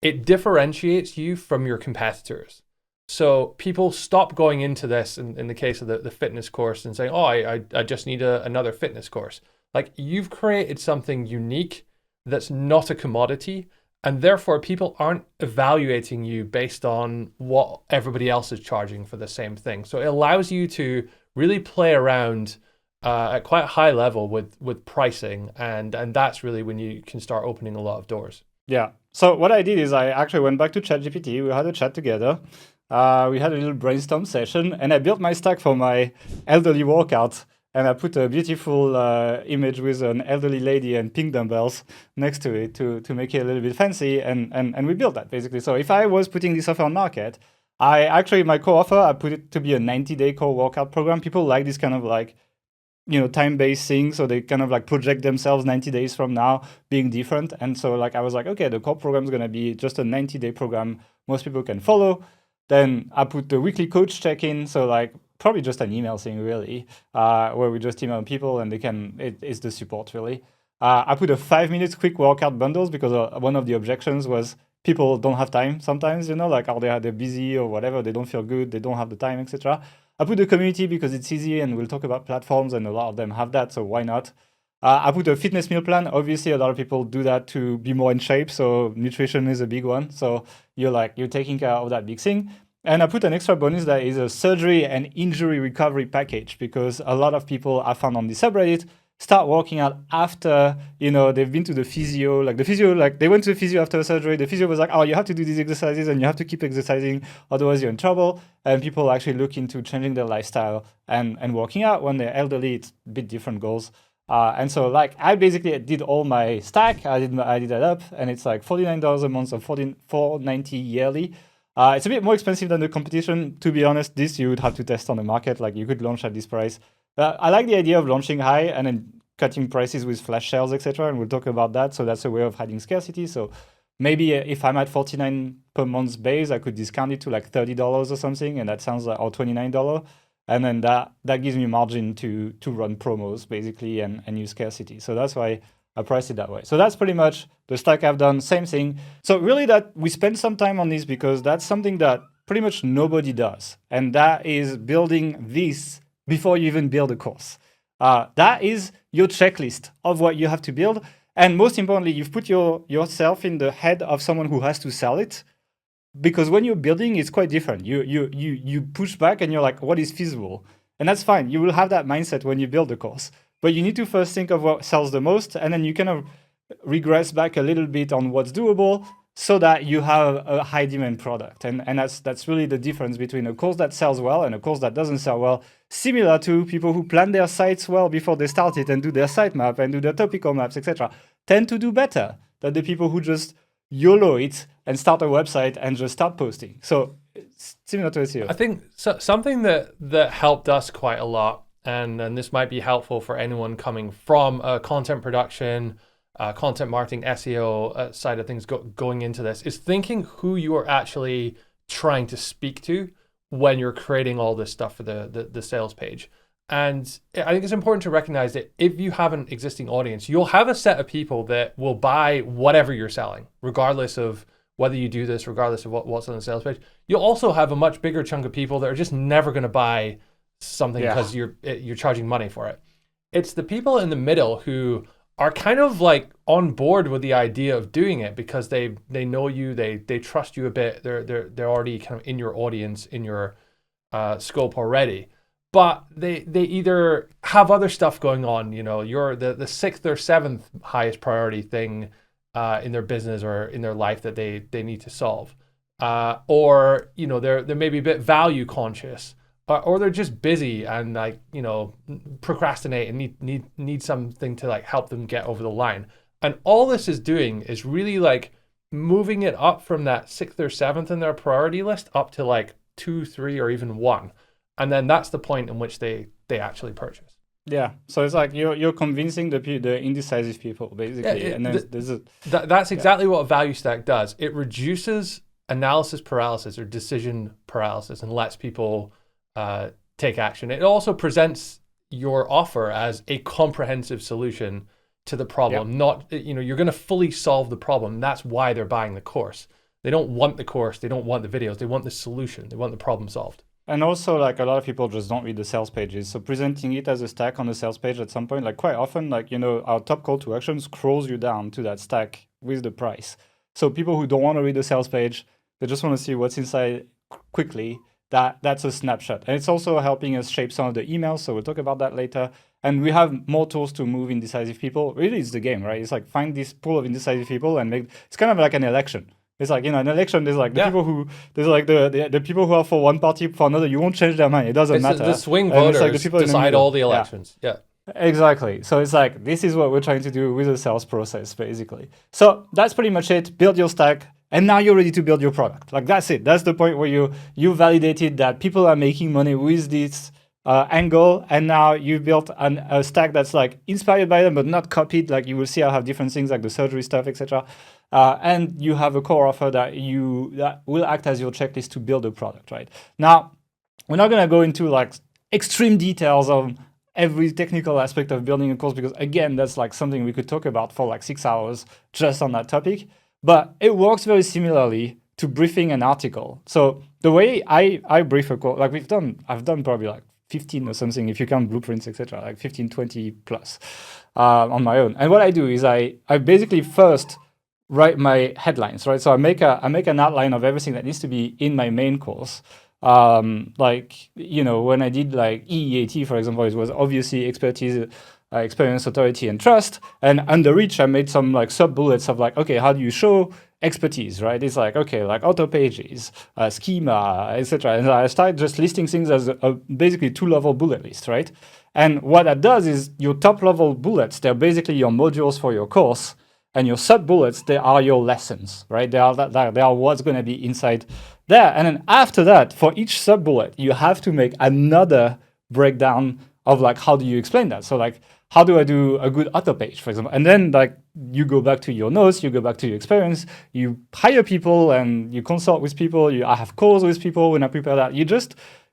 it differentiates you from your competitors. So people stop going into this in the case of the fitness course and saying, oh, I just need another fitness course. Like you've created something unique that's not a commodity, and therefore people aren't evaluating you based on what everybody else is charging for the same thing. So it allows you to really play around at quite a high level with pricing, and that's really when you can start opening a lot of doors. Yeah. So what I did is I actually went back to ChatGPT. We had a chat together. We had a little brainstorm session, and I built my stack for my elderly workout. And I put a beautiful image with an elderly lady and pink dumbbells next to it to make it a little bit fancy. And we built that, basically. So if I was putting this offer on market, my core offer, I put it to be a 90-day core workout program. People like this kind of like, time-based thing. So they kind of like project themselves 90 days from now being different. And so like I was like, okay, the core program is going to be just a 90-day program most people can follow. Then I put the weekly coach check-in. So like, probably just an email thing, really, where we just email people and it's the support, really. I put a 5-minute quick workout bundles because one of the objections was people don't have time sometimes, like they're busy or whatever, they don't feel good, they don't have the time, etc. I put the community because it's easy and we'll talk about platforms and a lot of them have that, so why not? I put a fitness meal plan. Obviously, a lot of people do that to be more in shape, so nutrition is a big one. So you're taking care of that big thing. And I put an extra bonus that is a surgery and injury recovery package because a lot of people I found on the subreddit start working out after, they've been to the physio. They went to the physio after surgery. The physio was like, oh, you have to do these exercises and you have to keep exercising, otherwise you're in trouble. And people actually look into changing their lifestyle and working out. When they're elderly, it's a bit different goals. And so I basically did all my stack. I did that up, and it's like $49 a month or $4.90 yearly. It's a bit more expensive than the competition. To be honest, this you would have to test on the market. Like you could launch at this price. I like the idea of launching high and then cutting prices with flash sales, etc. And we'll talk about that. So that's a way of hiding scarcity. So maybe if I'm at $49 per month base, I could discount it to like $30 or something, and that sounds like or $29. And then that gives me margin to run promos basically and use scarcity. So that's why I priced it that way. So that's pretty much the stack I've done, same thing. So really that we spend some time on this because that's something that pretty much nobody does. And that is building this before you even build a course. That is your checklist of what you have to build. And most importantly, you've put yourself in the head of someone who has to sell it. Because when you're building, it's quite different. You push back and you're like, what is feasible? And that's fine. You will have that mindset when you build the course. but you need to first think of what sells the most, and then you kind of regress back a little bit on what's doable so that you have a high demand product. And that's really the difference between a course that sells well and a course that doesn't sell well. Similar to people who plan their sites well before they start it and do their sitemap and do their topical maps, etc., tend to do better than the people who just YOLO it and start a website and just start posting. So it's similar to SEO. I think something that helped us quite a lot, and this might be helpful for anyone coming from a content production, content marketing, SEO side of things going into this, is thinking who you are actually trying to speak to when you're creating all this stuff for the sales page. And I think it's important to recognize that if you have an existing audience, you'll have a set of people that will buy whatever you're selling, regardless of whether you do this, regardless of what's on the sales page. You'll also have a much bigger chunk of people that are just never going to buy something because you're charging money for it. It's the people in the middle who are kind of like on board with the idea of doing it because they know you, they trust you a bit. They're already kind of in your audience, in your scope already. But they either have other stuff going on, you're the sixth or seventh highest priority thing in their business or in their life that they need to solve, or they're maybe a bit value conscious, or they're just busy and procrastinate and need something to help them get over the line. And all this is doing is really moving it up from that sixth or seventh in their priority list up to 2, 3, or even 1. And then that's the point in which they actually purchase. Yeah, so it's you're convincing the indecisive people basically, and that's exactly what a value stack does. It reduces analysis paralysis or decision paralysis and lets people take action. It also presents your offer as a comprehensive solution to the problem. Not you're going to fully solve the problem. That's why they're buying the course. They don't want the course. They don't want the videos. They want the solution. They want the problem solved. And also, a lot of people just don't read the sales pages. So presenting it as a stack on the sales page at some point, quite often, our top call to action scrolls you down to that stack with the price. So people who don't want to read the sales page, they just want to see what's inside quickly. That's a snapshot. And it's also helping us shape some of the emails. So we'll talk about that later. And we have more tools to move indecisive people. Really, it's the game, right? It's find this pool of indecisive people and it's kind of like an election. It's an election, there's people who, there's the people who are for one party, for another, you won't change their mind. It doesn't matter. The swing voters decide all the elections. Yeah. Exactly. So it's this is what we're trying to do with the sales process, basically. So that's pretty much it. Build your stack. And now you're ready to build your product. That's it. That's the point where you validated that people are making money with this angle. And now you've built a stack that's inspired by them, but not copied. You will see I'll have different things like the surgery stuff, etc. And you have a core offer that will act as your checklist to build a product, right? Now, we're not going to go into extreme details of every technical aspect of building a course because, again, that's something we could talk about for 6 hours just on that topic. But it works very similarly to briefing an article. So the way I brief a course, I've done probably 15 or something, if you count blueprints, etc., 15, 20 plus on my own. And what I do is I basically first write my headlines, right? So I make an outline of everything that needs to be in my main course. When I did EEAT, for example, it was obviously expertise, experience, authority, and trust. And under each, I made some sub bullets of okay, how do you show expertise, right? It's author pages, schema, etc. And I started just listing things as a basically 2-level bullet list, right? And what that does is your top level bullets, they're basically your modules for your course. And your sub-bullets, they are your lessons, right? They are what's going to be inside there. And then after that, for each sub-bullet, you have to make another breakdown of how do you explain that? So how do I do a good author page, for example? And then you go back to your notes, you go back to your experience, you hire people and you consult with people. I have calls with people when I prepare that.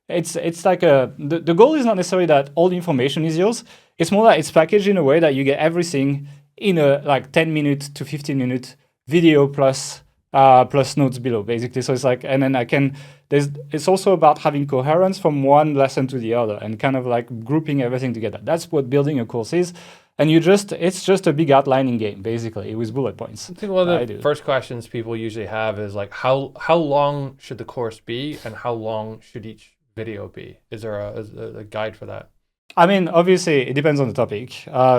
It's the goal is not necessarily that all the information is yours. It's more that it's packaged in a way that you get everything in a 10-minute to 15-minute video plus notes below, basically. So it's and then it's also about having coherence from one lesson to the other and kind of grouping everything together. That's what building a course is. And it's just a big outlining game, basically, with bullet points. I think one of the first questions people usually have is how long should the course be and how long should each video be? Is there a guide for that? I mean, obviously, it depends on the topic.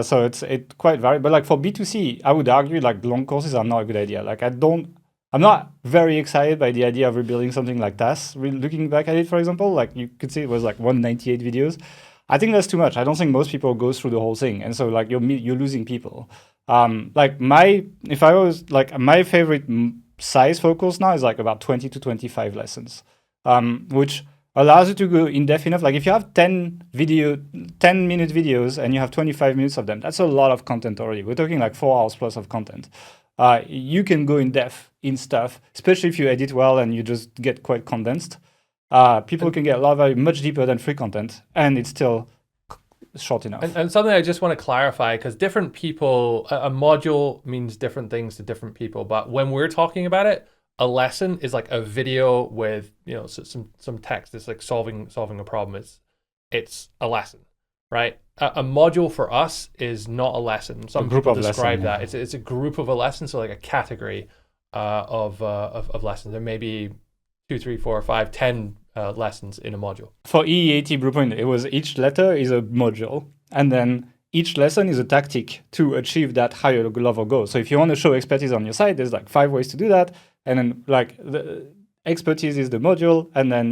So it quite varies. But like for B2C, I would argue like long courses are not a good idea. Like I'm not very excited by the idea of rebuilding something like TAS. Looking back at it, for example, like you could see it was like 198 videos. I think that's too much. I don't think most people go through the whole thing, and so like you're losing people. Like if I was like my favorite size for course now is like about 20 to 25 lessons, which allows you to go in depth enough. Like if you have 10-minute videos and you have 25 minutes of them, that's a lot of content already. We're talking like 4 hours plus of content. You can go in depth in stuff, especially if you edit well and you just get quite condensed. People can get a lot of value much deeper than free content, and it's still short enough. And something I just want to clarify, because different people, a module means different things to different people. But when we're talking about it, a lesson is like a video with some text. It's like solving a problem. It's a lesson, right? A module for us is not a lesson. Some people describe that. It's a group of a lesson, so like a category of lessons. There may be 2, 3, 4, 5, 10 lessons in a module. For EEAT Blueprint, it was each letter is a module, and then each lesson is a tactic to achieve that higher level goal. So if you want to show expertise on your site, there's like 5 ways to do that, and then like the expertise is the module, and then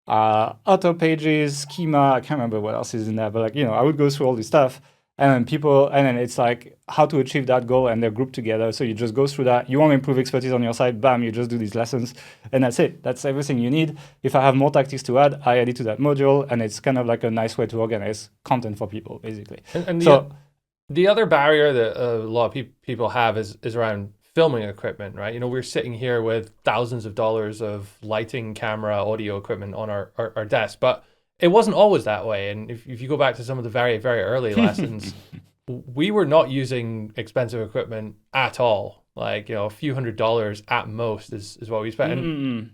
auto pages, schema. I can't remember what else is in there, but like I would go through all this stuff. And then it's like how to achieve that goal, and they're grouped together. So you just go through that. You want to improve expertise on your site, bam, you just do these lessons, and that's it. That's everything you need. If I have more tactics to add, I add it to that module, and it's kind of like a nice way to organize content for people, basically. And the other barrier that a lot of people have is around filming equipment, right? We're sitting here with thousands of dollars of lighting, camera, audio equipment on our desk, but it wasn't always that way. And if you go back to some of the very, very early lessons, we were not using expensive equipment at all. Like, a few $100s at most is what we spent.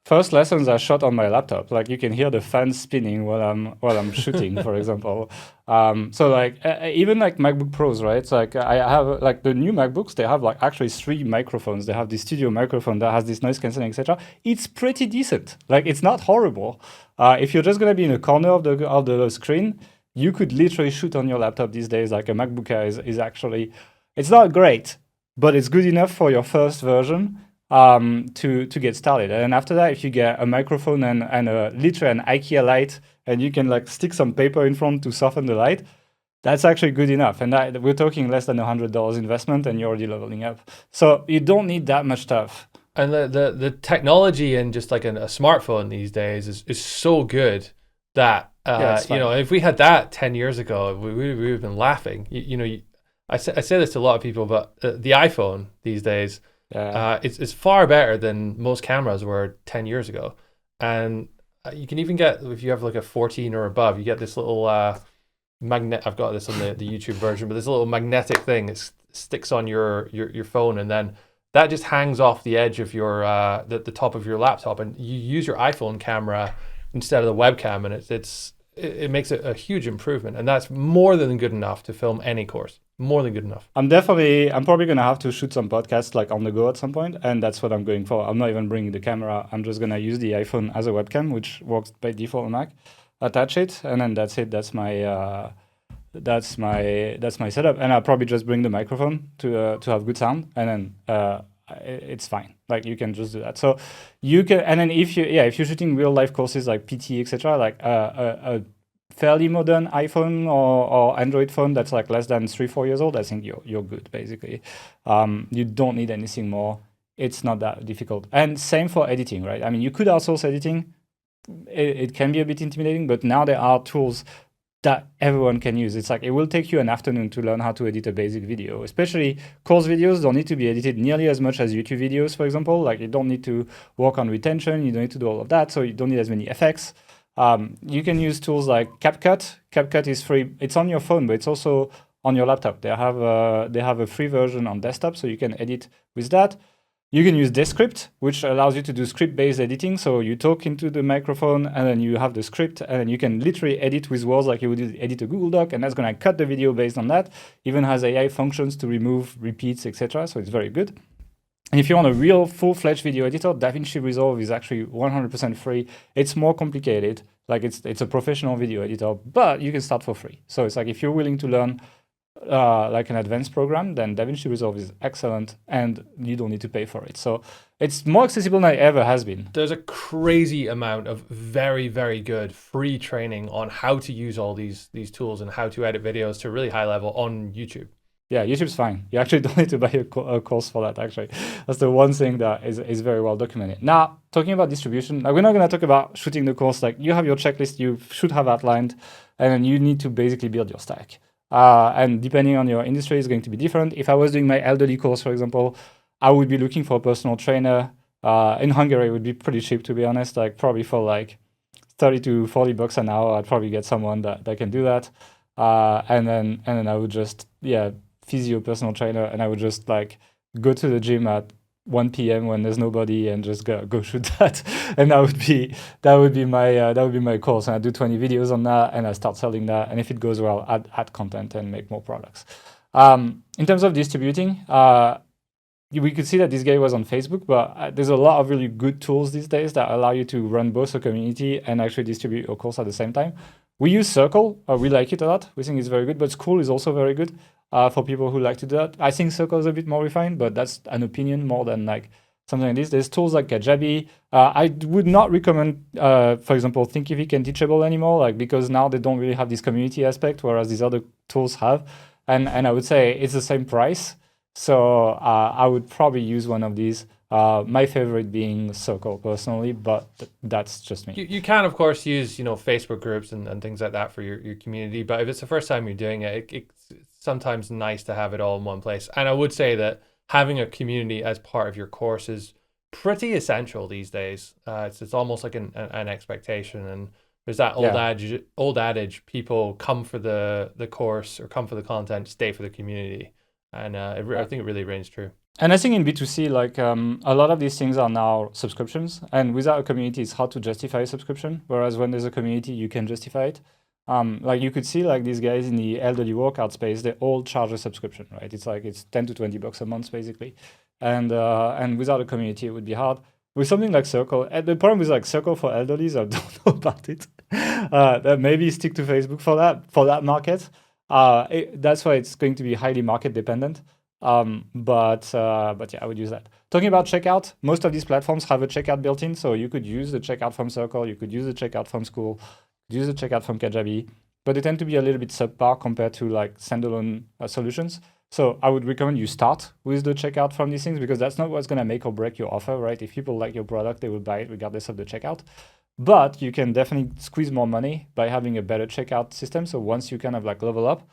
First lessons are shot on my laptop. Like you can hear the fan spinning while I'm shooting, for example. So like even like MacBook Pros, right? So like I have like the new MacBooks, they have like actually 3 microphones. They have the studio microphone that has this noise cancelling, etc. It's pretty decent. Like it's not horrible. If you're just gonna be in a corner of the screen, you could literally shoot on your laptop these days. Like a MacBook Air is actually, it's not great, but it's good enough for your first version. To get started. And after that, if you get a microphone and literally an IKEA light, and you can like stick some paper in front to soften the light, that's actually good enough. And we're talking less than $100 investment, and you're already leveling up. So you don't need that much stuff. And the technology in just like a smartphone these days is so good that if we had that 10 years ago, we would have been laughing. I say this to a lot of people, but the iPhone these days. It's far better than most cameras were 10 years ago. And you can even get, if you have like a 14 or above, you get this little magnet. I've got this on the YouTube version, but this little magnetic thing that sticks on your phone, and then that just hangs off the edge of your the top of your laptop, and you use your iPhone camera instead of the webcam, and it makes it a huge improvement, and that's more than good enough to film any course. More than good enough. I'm probably gonna have to shoot some podcasts like on the go at some point, and that's what I'm going for. I'm not even bringing the camera. I'm just gonna use the iPhone as a webcam, which works by default on Mac. Attach it, and then that's it. That's my setup, and I'll probably just bring the microphone to have good sound, and then it's fine. Like you can just do that. So you can, and then if you're shooting real life courses like PT, etc., like a fairly modern iPhone or Android phone that's like less than 3-4 years old, I think you're good basically. You don't need anything more. It's not that difficult. And same for editing, right? I mean, you could outsource editing. It can be a bit intimidating, but now there are tools that everyone can use. It's like it will take you an afternoon to learn how to edit a basic video. Especially course videos don't need to be edited nearly as much as YouTube videos, for example. Like you don't need to work on retention. You don't need to do all of that. So you don't need as many effects. You can use tools like CapCut. CapCut is free. It's on your phone, but it's also on your laptop. They have a free version on desktop, so you can edit with that. You can use Descript, which allows you to do script-based editing. So you talk into the microphone, and then you have the script, and then you can literally edit with words like you would edit a Google Doc, and that's going to cut the video based on that. Even has AI functions to remove repeats, etc. So it's very good. And if you want a real full-fledged video editor, DaVinci Resolve is actually 100% free. It's more complicated. Like it's a professional video editor, but you can start for free. So it's like if you're willing to learn like an advanced program, then DaVinci Resolve is excellent and you don't need to pay for it. So it's more accessible than it ever has been. There's a crazy amount of very, very good free training on how to use all these tools and how to edit videos to a really high level on YouTube. Yeah, YouTube's fine. You actually don't need to buy a course for that, actually. That's the one thing that is very well documented. Now, talking about distribution, like we're not going to talk about shooting the course. Like you have your checklist you should have outlined, and then you need to basically build your stack. And depending on your industry, it's going to be different. If I was doing my elderly course, for example, I would be looking for a personal trainer. In Hungary, it would be pretty cheap, to be honest, like probably for like 30 to 40 bucks an hour, I'd probably get someone that can do that. And then I would just, physio personal trainer, and I would just like go to the gym at 1 p.m. when there's nobody and just go shoot that. And that would be my course. And I do 20 videos on that and I start selling that. And if it goes well, add content and make more products. In terms of distributing, we could see that this guy was on Facebook, but there's a lot of really good tools these days that allow you to run both a community and actually distribute your course at the same time. We use Circle. We like it a lot. We think it's very good, but School is also very good for people who like to do that. I think Circle is a bit more refined, but that's an opinion more than like something like this. There's tools like Kajabi. I would not recommend, for example, Thinkific and Teachable anymore, like because now they don't really have this community aspect, whereas these other tools have. And I would say it's the same price. So I would probably use one of these. My favorite being Circle personally, but that's just me. You can, of course, use Facebook groups and things like that for your community. But if it's the first time you're doing it, it's sometimes nice to have it all in one place. And I would say that having a community as part of your course is pretty essential these days. It's almost like an expectation. And there's that old adage: people come for the course or come for the content, stay for the community. And I think it really rings true. And I think in B2C, like a lot of these things are now subscriptions. And without a community, it's hard to justify a subscription. Whereas when there's a community, you can justify it. Like you could see like these guys in the elderly workout space, they all charge a subscription, right? It's like it's 10 to 20 bucks a month, basically. And without a community, it would be hard. With something like Circle, the problem with like Circle for elderlies, I don't know about it. That maybe stick to Facebook for that market. That's why it's going to be highly market dependent. But yeah, I would use that. Talking about checkout, most of these platforms have a checkout built in, so you could use the checkout from Circle, you could use the checkout from School, use the checkout from Kajabi, but they tend to be a little bit subpar compared to like standalone solutions. So I would recommend you start with the checkout from these things because that's not what's going to make or break your offer, right? If people like your product, they will buy it regardless of the checkout. But you can definitely squeeze more money by having a better checkout system. So once you kind of like level up,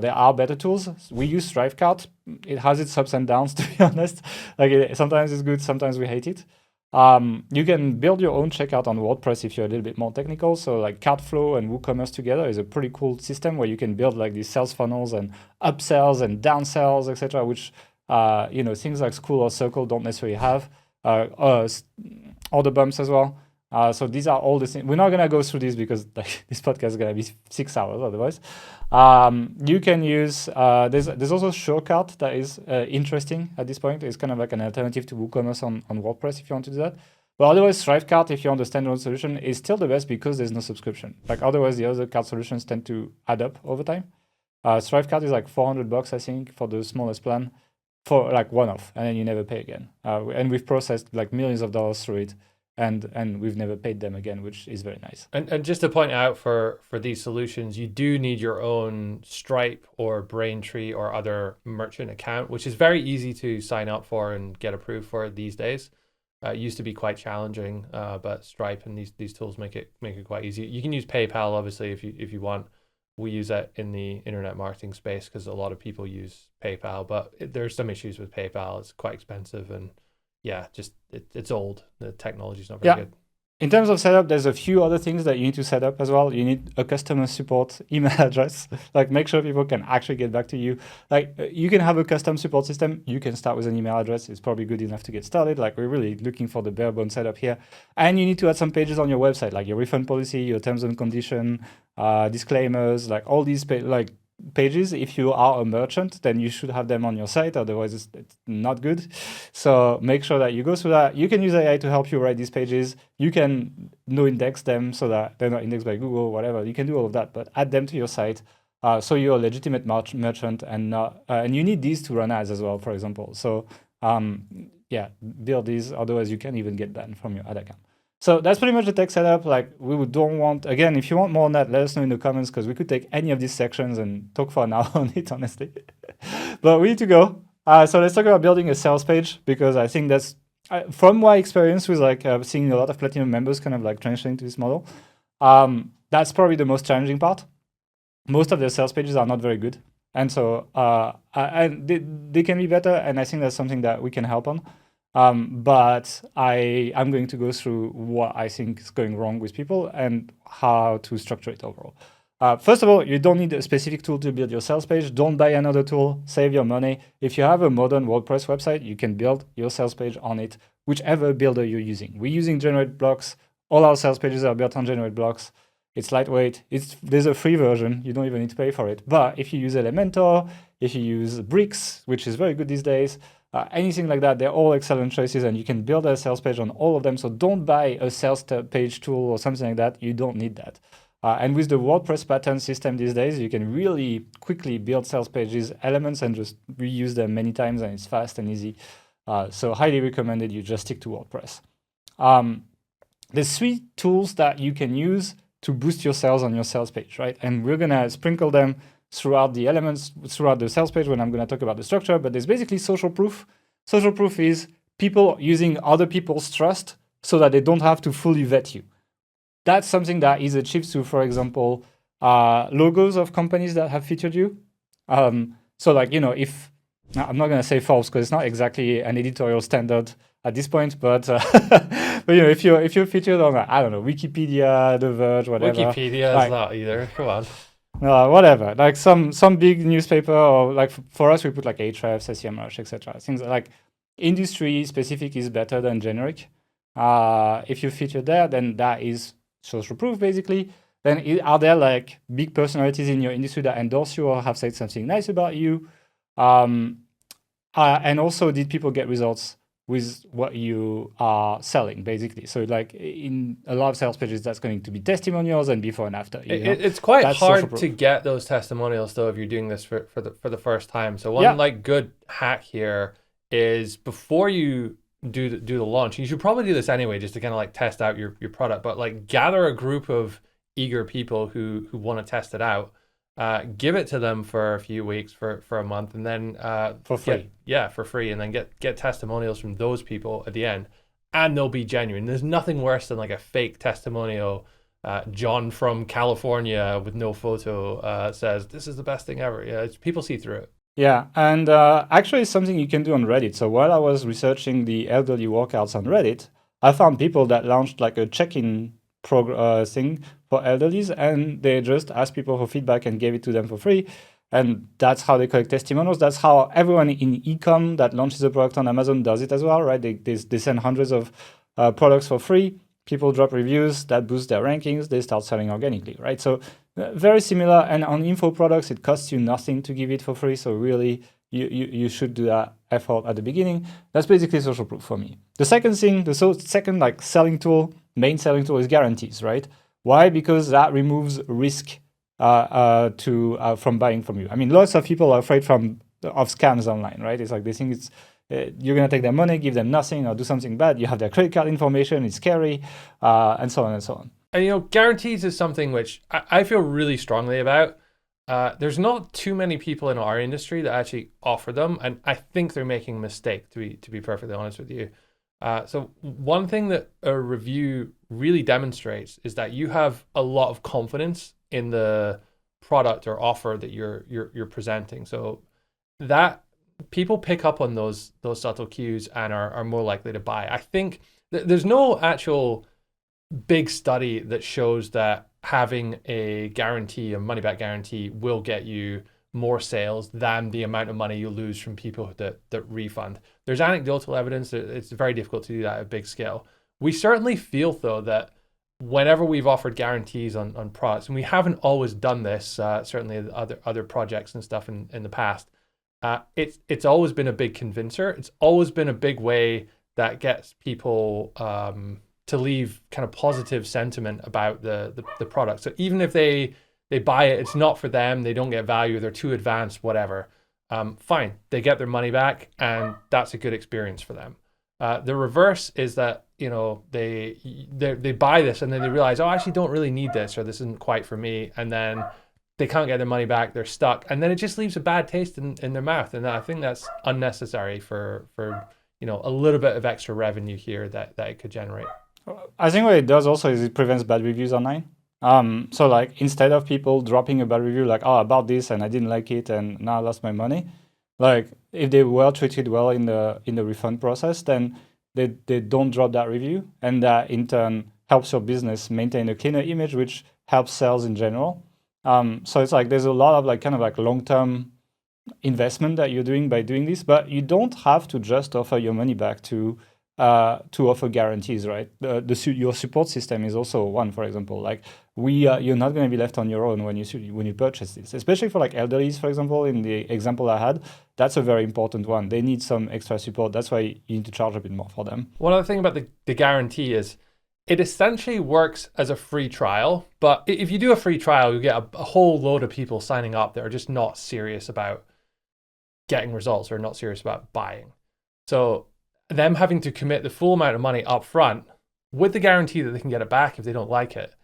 there are better tools. We use Thrivecart. It has its ups and downs, to be honest. Like sometimes it's good, sometimes we hate it. You can build your own checkout on WordPress if you're a little bit more technical. So like Cartflow and WooCommerce together is a pretty cool system where you can build like these sales funnels and upsells and downsells, etc., which things like School or Circle don't necessarily have. Order bumps as well. So these are all the things. We're not going to go through this because like, this podcast is going to be 6 hours otherwise. You can use, there's also Shortcut that is interesting at this point. It's kind of like an alternative to WooCommerce on WordPress if you want to do that. But otherwise, Thrivecart, if you're on the standalone solution, is still the best because there's no subscription. Like otherwise, the other cart solutions tend to add up over time. Thrivecart is like $400, I think, for the smallest plan for like one-off, and then you never pay again. And we've processed like millions of dollars through it. And we've never paid them again, which is very nice. And just to point out for these solutions, you do need your own Stripe or Braintree or other merchant account, which is very easy to sign up for and get approved for these days. It used to be quite challenging, but Stripe and these tools make it quite easy. You can use PayPal, obviously, if you want. We use that in the internet marketing space because a lot of people use PayPal, but there's some issues with PayPal. It's quite expensive and yeah, just it's old. The technology's not very good. In terms of setup, there's a few other things that you need to set up as well. You need a customer support email address. Like make sure people can actually get back to you. Like you can have a custom support system. You can start with an email address. It's probably good enough to get started. Like we're really looking for the bare bones setup here. And you need to add some pages on your website, like your refund policy, your terms and condition, disclaimers, like all these, like pages. If you are a merchant, then you should have them on your site, otherwise it's not good. So make sure that you go through that. You can use AI to help you write these pages. You can no index them so that they're not indexed by Google, whatever. You can do all of that, but add them to your site. So you're a legitimate merchant, and not, and you need these to run ads as well, for example. So yeah, build these, otherwise you can't even get banned from your ad account. So that's pretty much the tech setup. Like, we don't want, again, if you want more on that, let us know in the comments, because we could take any of these sections and talk for an hour on it, honestly. But we need to go. So let's talk about building a sales page, because I think that's, from my experience with like seeing a lot of Platinum members kind of like transitioning to this model, that's probably the most challenging part. Most of their sales pages are not very good. And so they can be better, and I think that's something that we can help on. But I'm going to go through what I think is going wrong with people and how to structure it overall. First of all, you don't need a specific tool to build your sales page. Don't buy another tool. Save your money. If you have a modern WordPress website, you can build your sales page on it, whichever builder you're using. We're using Generate Blocks. All our sales pages are built on Generate Blocks. It's lightweight. There's a free version. You don't even need to pay for it. But if you use Elementor, if you use Bricks, which is very good these days, anything like that, they're all excellent choices, and you can build a sales page on all of them. So don't buy a sales page tool or something like that. You don't need that. And with the WordPress pattern system these days, you can really quickly build sales pages, elements, and just reuse them many times, and it's fast and easy. So highly recommended you just stick to WordPress. There's 3 tools that you can use to boost your sales on your sales page, right? And we're gonna sprinkle them throughout the elements, throughout the sales page when I'm gonna talk about the structure, but there's basically social proof. Social proof is people using other people's trust so that they don't have to fully vet you. That's something that is achieved through, for example, logos of companies that have featured you. So like, if, I'm not gonna say false because it's not exactly an editorial standard at this point, but but if you're featured on, I don't know, Wikipedia, The Verge, whatever. Wikipedia is not either. Come on. Whatever, like some big newspaper, or like for us, we put like Ahrefs, SEMrush, etc. Things like industry specific is better than generic. If you feature there, then that is social proof basically. Then are there like big personalities in your industry that endorse you or have said something nice about you? And also, did people get results with what you are selling, basically? So like in a lot of sales pages, that's going to be testimonials and before and after. It's quite hard to get those testimonials though if you're doing this for the first time. So one like good hack here is before you do the launch, you should probably do this anyway just to kind of like test out your product, but like gather a group of eager people who want to test it out. Give it to them for a few weeks, for a month, and then for free. For free, and then get testimonials from those people at the end, and they'll be genuine. There's nothing worse than like a fake testimonial. John from California with no photo says this is the best thing ever. Yeah, people see through it. Yeah, and actually, it's something you can do on Reddit. So while I was researching the elderly workouts on Reddit, I found people that launched like a check-in thing for elderlies, and they just asked people for feedback and gave it to them for free. And that's how they collect testimonials. That's how everyone in e-com that launches a product on Amazon does it as well, right? They send hundreds of products for free. People drop reviews, that boosts their rankings. They start selling organically, right? So very similar. And on info products, it costs you nothing to give it for free. So really, you should do that effort at the beginning. That's basically social proof for me. The second thing, the second like selling tool, main selling tool is guarantees, right? Why? Because that removes risk from buying from you. I mean, lots of people are afraid of scams online, right? It's like they think you're going to take their money, give them nothing, or do something bad. You have their credit card information. It's scary, and so on and so on. And guarantees is something which I feel really strongly about. There's not too many people in our industry that actually offer them, and I think they're making a mistake, to be perfectly honest with you. So one thing that a review really demonstrates is that you have a lot of confidence in the product or offer that you're presenting. So that people pick up on those subtle cues and are more likely to buy. I think there's no actual big study that shows that having a guarantee, a money back guarantee, will get you more sales than the amount of money you lose from people that refund. There's anecdotal evidence that it's very difficult to do that at a big scale. We certainly feel though that whenever we've offered guarantees on products, and we haven't always done this, certainly other projects and stuff in the past, it's always been a big convincer. It's always been a big way that gets people to leave kind of positive sentiment about the product. So even if they buy it, it's not for them, they don't get value, they're too advanced, whatever, fine, they get their money back, and that's a good experience for them. The reverse is that, you know, they buy this and then they realize, oh, I actually don't really need this, or this isn't quite for me, and then they can't get their money back, they're stuck, and then it just leaves a bad taste in their mouth. And I think that's unnecessary for you know, a little bit of extra revenue here that it could generate. I think what it does also is it prevents bad reviews online. So like, instead of people dropping a bad review like, oh, about this and I didn't like it and now I lost my money, like if they were treated well in the refund process, then they don't drop that review, and that in turn helps your business maintain a cleaner image, which helps sales in general. So it's like there's a lot of like kind of like long-term investment that you're doing by doing this, but you don't have to just offer your money back to offer guarantees, right? Your support system is also one, for example. Like you're not going to be left on your own when you purchase this, especially for like elderlies, for example. In the example I had, that's a very important one. They need some extra support. That's why you need to charge a bit more for them. One other thing about the guarantee is it essentially works as a free trial, but if you do a free trial, you get a whole load of people signing up that are just not serious about getting results or not serious about buying. So them having to commit the full amount of money up front with the guarantee that they can get it back if they don't like it,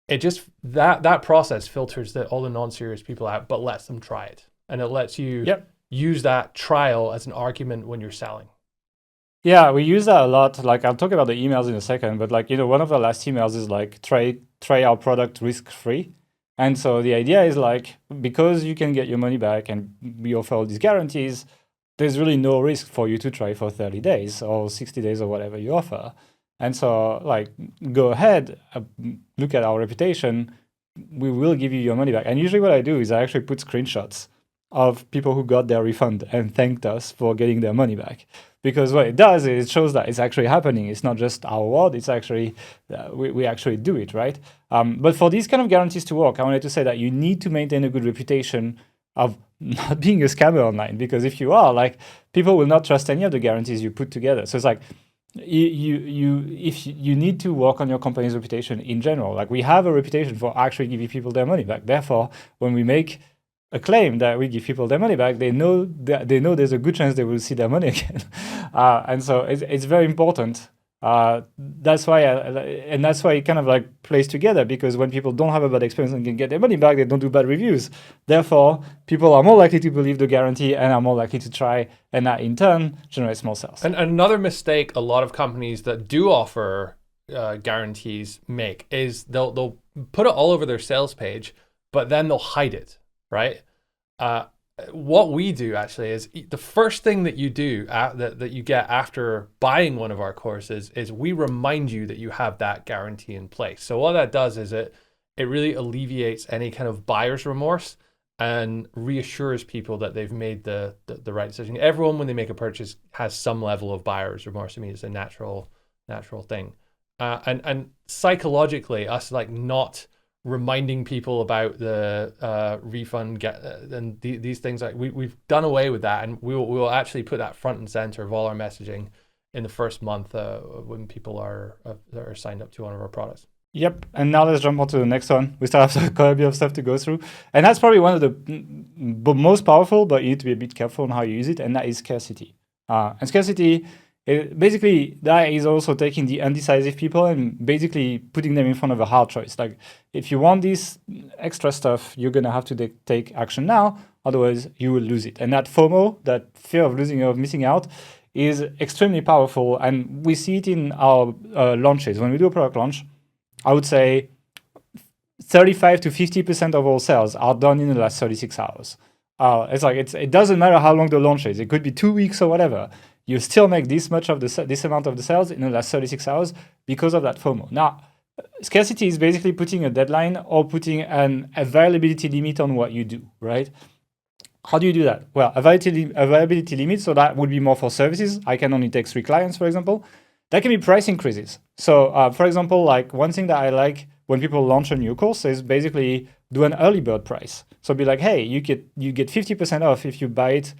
it just that process filters all the non-serious people out, but lets them try it, and it lets you use that trial as an argument when you're selling. Yeah, we use that a lot. Like I'll talk about the emails in a second, but like, you know, one of the last emails is like try our product risk-free. And so the idea is like, because you can get your money back and we offer all these guarantees, there's really no risk for you to try for 30 days or 60 days or whatever you offer. And so like, go ahead, look at our reputation, we will give you your money back. And usually what I do is I actually put screenshots of people who got their refund and thanked us for getting their money back. Because what it does is it shows that it's actually happening. It's not just our word, it's actually, we actually do it, right? But for these kind of guarantees to work, I wanted to say that you need to maintain a good reputation of not being a scammer online, because if you are, like, people will not trust any of the guarantees you put together. So it's like, if you need to work on your company's reputation in general. Like, we have a reputation for actually giving people their money back. Therefore, when we make a claim that we give people their money back, they know there's a good chance they will see their money again. And so it's very important. That's why it kind of like plays together, because when people don't have a bad experience and can get their money back, they don't do bad reviews. Therefore, people are more likely to believe the guarantee and are more likely to try, and that in turn generates more sales. And another mistake a lot of companies that do offer guarantees make is they'll put it all over their sales page, but then they'll hide it, right? What we do actually is the first thing that you do that you get after buying one of our courses is we remind you that you have that guarantee in place. So what that does is it really alleviates any kind of buyer's remorse and reassures people that they've made the right decision. Everyone, when they make a purchase, has some level of buyer's remorse. I mean, it's a natural thing. And psychologically, us like not reminding people about the refund and these things, like we've done away with that, and we will actually put that front and center of all our messaging in the first month when people are signed up to one of our products. Yep. And now let's jump on to the next one. We still have quite a bit of stuff to go through, and that's probably one of the most powerful, but you need to be a bit careful on how you use it, and that is scarcity. And scarcity, basically, that is also taking the undecisive people and basically putting them in front of a hard choice. Like, if you want this extra stuff, you're going to have to take action now, otherwise you will lose it. And that FOMO, that fear of losing or of missing out, is extremely powerful. And we see it in our launches. When we do a product launch, I would say 35 to 50% of all sales are done in the last 36 hours. It doesn't matter how long the launch is. It could be 2 weeks or whatever. You still make this amount of the sales in the last 36 hours because of that FOMO. Now, scarcity is basically putting a deadline or putting an availability limit on what you do, right? How do you do that? Well, availability limit, so that would be more for services. I can only take 3 clients, for example. That can be price increases. So for example, like one thing that I like when people launch a new course is basically do an early bird price. So be like, hey, you get 50% off if you buy it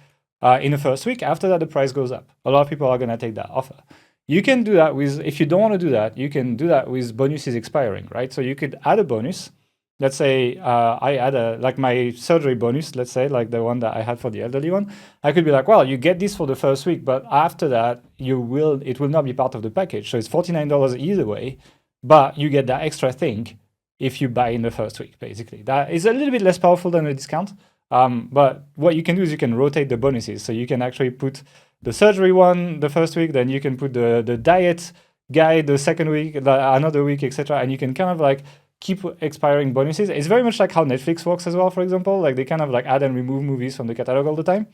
in the first week. After that, the price goes up. A lot of people are going to take that offer. You can do that with, if you don't want to do that, you can do that with bonuses expiring, right? So you could add a bonus. Let's say I add like my surgery bonus, let's say like the one that I had for the elderly one. I could be like, well, you get this for the first week, but after that, it will not be part of the package. So it's $49 either way, but you get that extra thing if you buy in the first week, basically. That is a little bit less powerful than a discount. But what you can do is you can rotate the bonuses. So you can actually put the surgery one the first week, then you can put the diet guide the second week, another week, etc. And you can kind of like keep expiring bonuses. It's very much like how Netflix works as well, for example. Like they kind of like add and remove movies from the catalog all the time.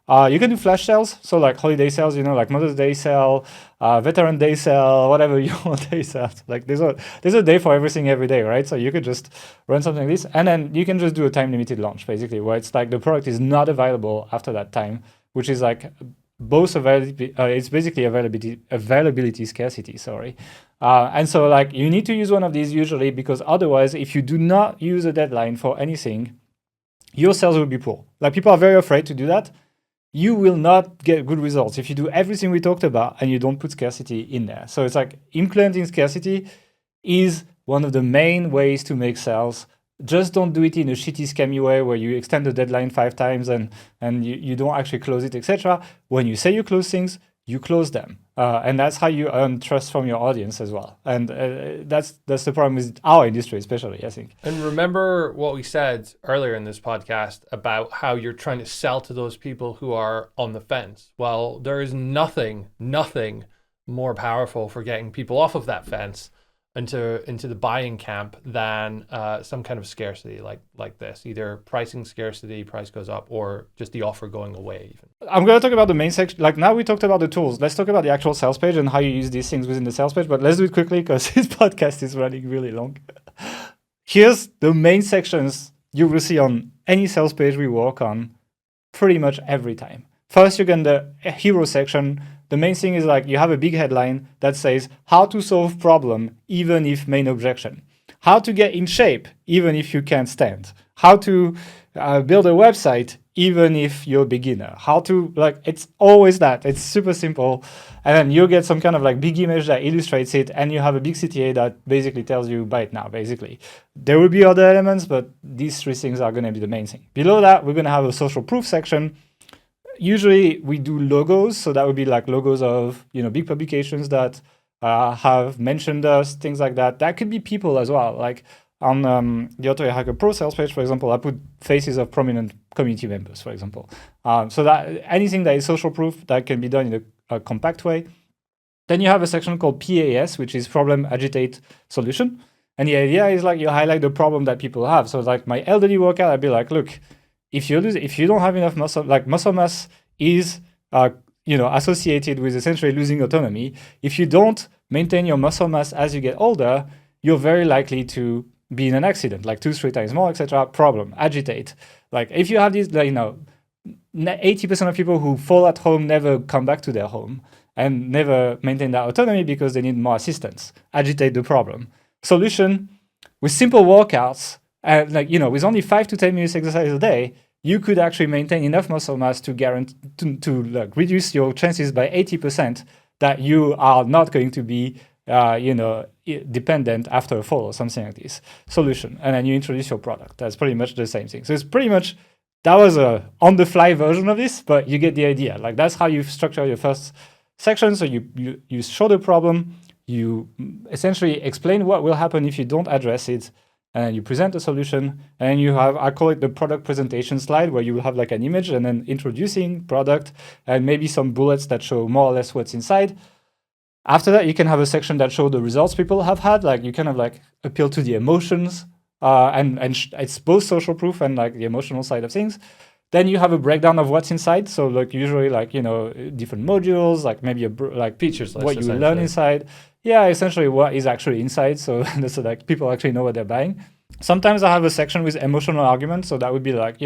You can do flash sales, so like holiday sales, like Mother's Day sale, Veteran Day sale, whatever you want day sales. Like there's a day for everything every day, right? So you could just run something like this, and then you can just do a time limited launch, basically, where it's like the product is not available after that time, which is like both availability. It's basically availability scarcity. Sorry. And so like you need to use one of these usually, because otherwise, if you do not use a deadline for anything, your sales will be poor. Like people are very afraid to do that. You will not get good results if you do everything we talked about and you don't put scarcity in there. So it's like implementing scarcity is one of the main ways to make sales. Just don't do it in a shitty scammy way where you extend the deadline 5 times and you don't actually close it, etc. When you say you close things, you close them. And that's how you earn trust from your audience as well. And that's the problem with our industry, especially, I think. And remember what we said earlier in this podcast about how you're trying to sell to those people who are on the fence. Well, there is nothing more powerful for getting people off of that fence into the buying camp than some kind of scarcity like this, either pricing scarcity, price goes up, or just the offer going away even. I'm going to talk about the main section. Like now we talked about the tools. Let's talk about the actual sales page and how you use these things within the sales page, but let's do it quickly because this podcast is running really long. Here's the main sections you will see on any sales page we work on pretty much every time. First, you get the hero section. The main thing is like you have a big headline that says how to solve problem even if main objection, how to get in shape even if you can't stand, how to build a website even if you're a beginner, how to it's always that. It's super simple. And then you get some kind of like big image that illustrates it, and you have a big CTA that basically tells you buy it now, basically. There will be other elements, but these 3 things are going to be the main thing. Below that, we're going to have a social proof section. Usually we do logos, so that would be like logos of big publications that have mentioned us, things like that. That could be people as well. Like on the Auto Hacker Pro sales page, for example, I put faces of prominent community members, for example. So that anything that is social proof that can be done in a compact way. Then you have a section called PAS, which is problem, agitate, solution. And the idea is like you highlight the problem that people have. So like my elderly workout, I'd be like, look, if you don't have enough muscle, like muscle mass is associated with essentially losing autonomy. If you don't maintain your muscle mass as you get older, you're very likely to be in an accident, like 2-3 times more, etc. Problem, agitate. Like if you have these, 80% of people who fall at home never come back to their home and never maintain that autonomy because they need more assistance. Agitate the problem. Solution, with simple workouts, with only 5 to 10 minutes exercise a day, you could actually maintain enough muscle mass to guarantee to reduce your chances by 80% that you are not going to be dependent after a fall or something like this. Solution, and then you introduce your product. That's pretty much the same thing. So it's pretty much, that was a on-the-fly version of this, but you get the idea. Like that's how you structure your first section. So you show the problem, you essentially explain what will happen if you don't address it, and you present a solution, and you have, I call it the product presentation slide, where you will have like an image and then introducing product and maybe some bullets that show more or less what's inside. After that, you can have a section that show the results people have had. Like you kind of like appeal to the emotions, and it's both social proof and like the emotional side of things. Then you have a breakdown of what's inside. So like usually like, different modules, like maybe like features list, what you will learn inside. Yeah, essentially what is actually inside. So like people actually know what they're buying. Sometimes I have a section with emotional arguments. So that would be like,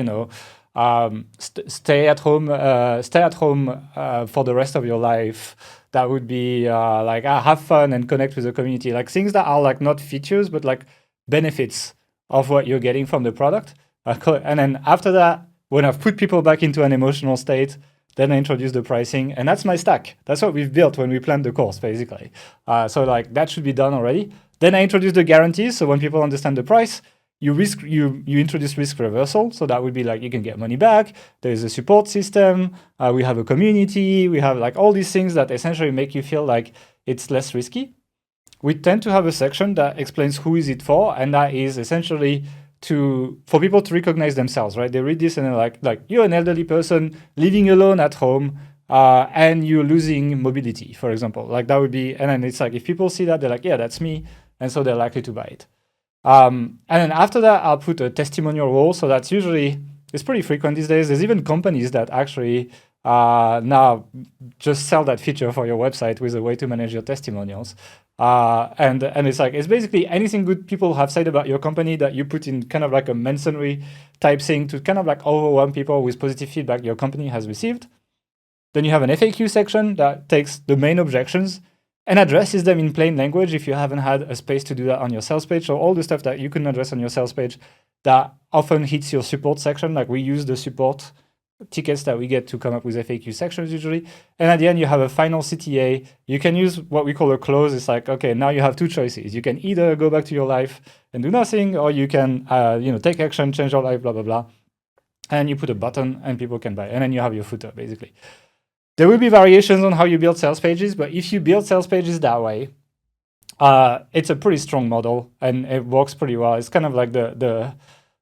stay at home for the rest of your life. That would be like have fun and connect with the community, like things that are like not features but like benefits of what you're getting from the product. And then after that, when I've put people back into an emotional state, then I introduce the pricing, and that's my stack. That's what we've built when we planned the course, basically. So like that should be done already. Then I introduce the guarantees. So when people understand the price, you introduce risk reversal. So that would be like you can get money back. There's a support system. We have a community. We have like all these things that essentially make you feel like it's less risky. We tend to have a section that explains who is it for, and that is essentially for people to recognize themselves, right? They read this and they're like you're an elderly person living alone at home, and you're losing mobility, for example. Like that would be, and then it's like if people see that, they're like, yeah, that's me, and so they're likely to buy it. And then after that, I'll put a testimonial role. So that's usually, it's pretty frequent these days. There's even companies that actually now just sell that feature for your website with a way to manage your testimonials. And it's like, it's basically anything good people have said about your company that you put in kind of like a mercenary type thing to kind of like overwhelm people with positive feedback your company has received. Then you have an FAQ section that takes the main objections and addresses them in plain language if you haven't had a space to do that on your sales page. So all the stuff that you couldn't address on your sales page that often hits your support section, like we use the support tickets that we get to come up with FAQ sections usually. And at the end, you have a final CTA. You can use what we call a close. It's like, okay, now you have two choices. You can either go back to your life and do nothing, or you can take action, change your life, blah, blah, blah. And you put a button and people can buy. And then you have your footer, basically. There will be variations on how you build sales pages, but if you build sales pages that way, it's a pretty strong model and it works pretty well. It's kind of like the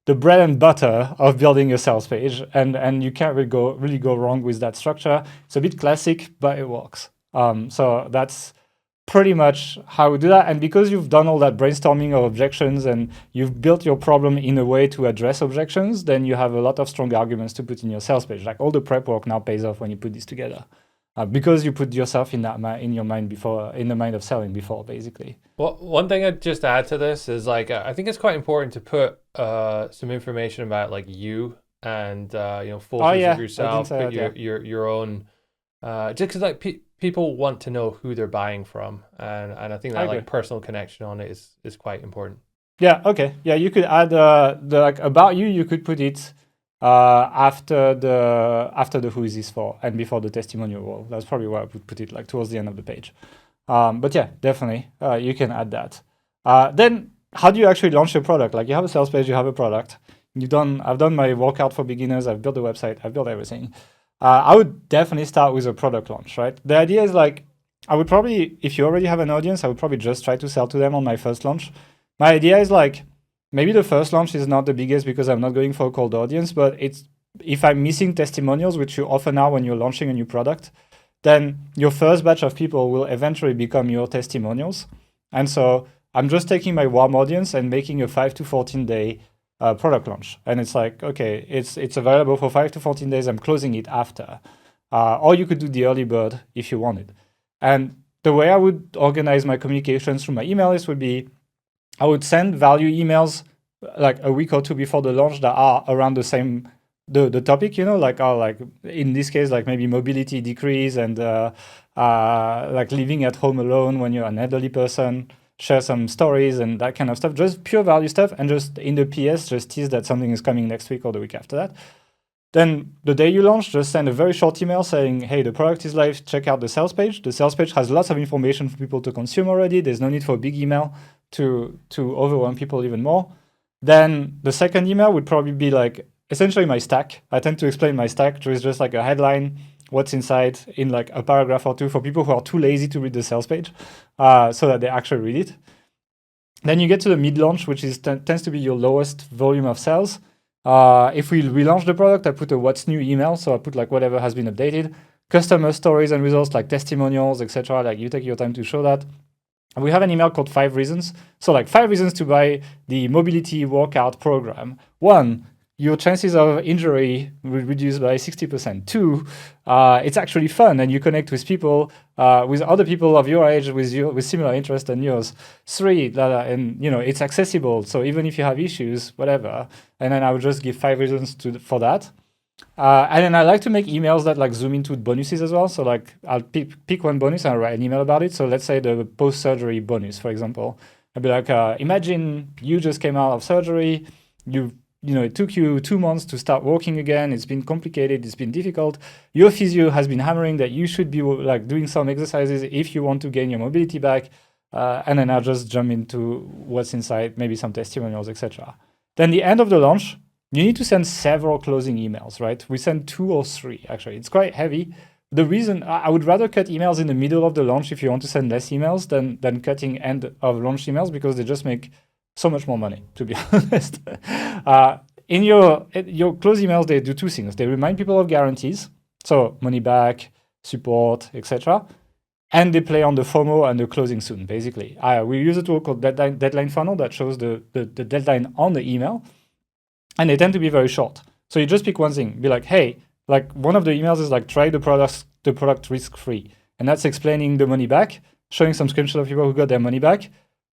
bread and butter of building a sales page, and you can't really go wrong with that structure. It's a bit classic, but it works. So that's pretty much how we do that. And because you've done all that brainstorming of objections and you've built your problem in a way to address objections, then you have a lot of strong arguments to put in your sales page. Like all the prep work now pays off when you put this together. Because you put yourself in your mind before, in the mind of selling before, basically. Well, one thing I'd just add to this is like I think it's quite important to put some information about like you and photos of yourself, put your own just because like people want to know who they're buying from, and I think that like personal connection on it is quite important. Yeah. Okay. Yeah, you could add the like about you. You could put it after the who is this for and before the testimonial role. That's probably where I would put it, like towards the end of the page. But yeah, definitely you can add that. Then how do you actually launch your product? Like you have a sales page, you have a product. I've done my workout for beginners. I've built a website. I've built everything. I would definitely start with a product launch, right? The idea is like, I would probably, if you already have an audience, I would probably just try to sell to them on my first launch. My idea is like, maybe the first launch is not the biggest because I'm not going for a cold audience, but if I'm missing testimonials, which you often are when you're launching a new product, then your first batch of people will eventually become your testimonials. And so I'm just taking my warm audience and making a 5 to 14 day product launch. And it's like, okay, it's available for 5 to 14 days. I'm closing it after. Or you could do the early bird if you wanted. And the way I would organize my communications through my email list would be, I would send value emails like a week or two before the launch that are around the same, the topic, like in this case, like maybe mobility decrease and like living at home alone when you're an elderly person, share some stories and that kind of stuff, just pure value stuff. And just in the PS, just tease that something is coming next week or the week after that. Then the day you launch, just send a very short email saying, hey, the product is live, check out the sales page. The sales page has lots of information for people to consume already. There's no need for a big email to overwhelm people even more. Then the second email would probably be like essentially my stack. I tend to explain my stack, which is just like a headline, what's inside in like a paragraph or two for people who are too lazy to read the sales page, so that they actually read it. Then you get to the mid-launch, which tends to be your lowest volume of sales. If we relaunch the product, I put a what's new email. So I put like whatever has been updated, customer stories and results like testimonials, etc. Like you take your time to show that. And we have an email called 5 reasons. So like 5 reasons to buy the mobility workout program. 1, your chances of injury will reduce by 60%. 2, it's actually fun and you connect with people, with other people of your age, with similar interests than yours. 3, and it's accessible. So even if you have issues, whatever. And then I would just give 5 reasons for that. And then I like to make emails that like zoom into bonuses as well. So like I'll pick one bonus and I'll write an email about it. So let's say the post-surgery bonus, for example. I'll be like, imagine you just came out of surgery. It took you 2 months to start walking again. It's been complicated. It's been difficult. Your physio has been hammering that you should be like doing some exercises if you want to gain your mobility back. And then I'll just jump into what's inside, maybe some testimonials, etc. Then the end of the launch, you need to send several closing emails, right? We send 2 or 3, actually. It's quite heavy. The reason I would rather cut emails in the middle of the launch if you want to send less emails than cutting end of launch emails, because they just make so much more money, to be honest. In your close emails, they do 2 things. They remind people of guarantees, so money back, support, etc. And they play on the FOMO and the closing soon, basically. We use a tool called Deadline Funnel that shows the deadline on the email. And they tend to be very short. So you just pick one thing, be like, hey, like one of the emails is like, try the product risk-free. And that's explaining the money back, showing some screenshots of people who got their money back,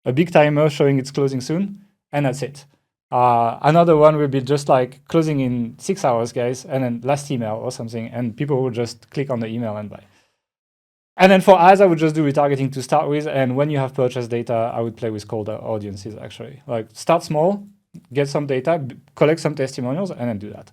a big timer showing it's closing soon, and that's it. Another one will be just like closing in 6 hours, guys, and then last email or something, and people will just click on the email and buy. And then for ads, I would just do retargeting to start with. And when you have purchase data, I would play with cold audiences, actually. Like start small, get some data, collect some testimonials, and then do that.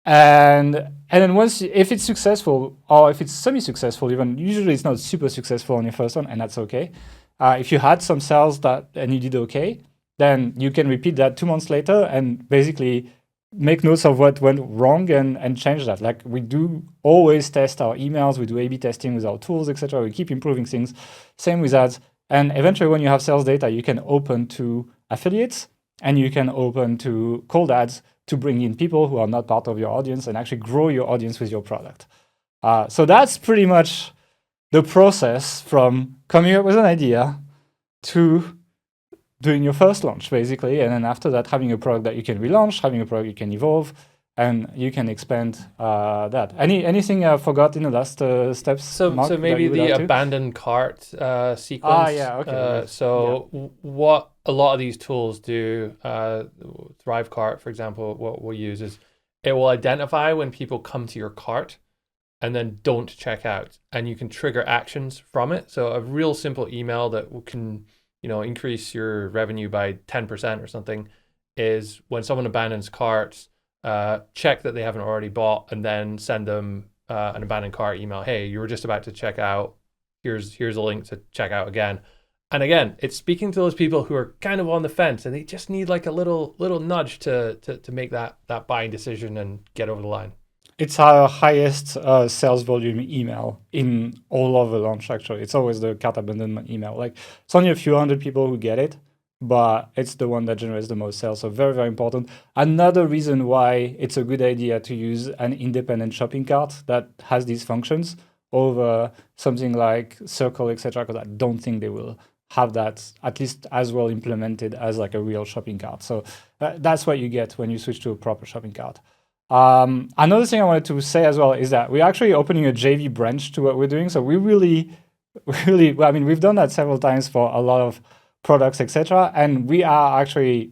And then if it's successful, or if it's semi-successful, even usually it's not super successful on your first one, and that's okay. If you had some sales and you did okay, then you can repeat that 2 months later and basically make notes of what went wrong and change that. Like we do always test our emails, we do A/B testing with our tools, etc. We keep improving things. Same with ads. And eventually, when you have sales data, you can open to affiliates. And you can open to cold ads to bring in people who are not part of your audience and actually grow your audience with your product. So that's pretty much the process from coming up with an idea to doing your first launch, basically. And then after that, having a product that you can relaunch, having a product you can evolve, and you can expand that. Anything I forgot in the last steps? So maybe the abandoned cart sequence. Yeah, okay. What a lot of these tools do, Thrivecart, for example, what we'll use is it will identify when people come to your cart and then don't check out, and you can trigger actions from it. So a real simple email that can, increase your revenue by 10% or something is when someone abandons carts, check that they haven't already bought, and then send them an abandoned cart email. Hey, you were just about to check out. Here's a link to check out again. And again, it's speaking to those people who are kind of on the fence, and they just need like a little nudge to make that buying decision and get over the line. It's our highest sales volume email in all of the launch, actually. It's always the cart abandonment email. Like it's only a few hundred people who get it, but it's the one that generates the most sales. So very, very important. Another reason why it's a good idea to use an independent shopping cart that has these functions over something like Circle, etc., because I don't think they will have that at least as well implemented as like a real shopping cart. So that's what you get when you switch to a proper shopping cart. Another thing I wanted to say as well is that we're actually opening a JV branch to what we're doing. So we really, well, I mean, we've done that several times for a lot of products, etc. And we are actually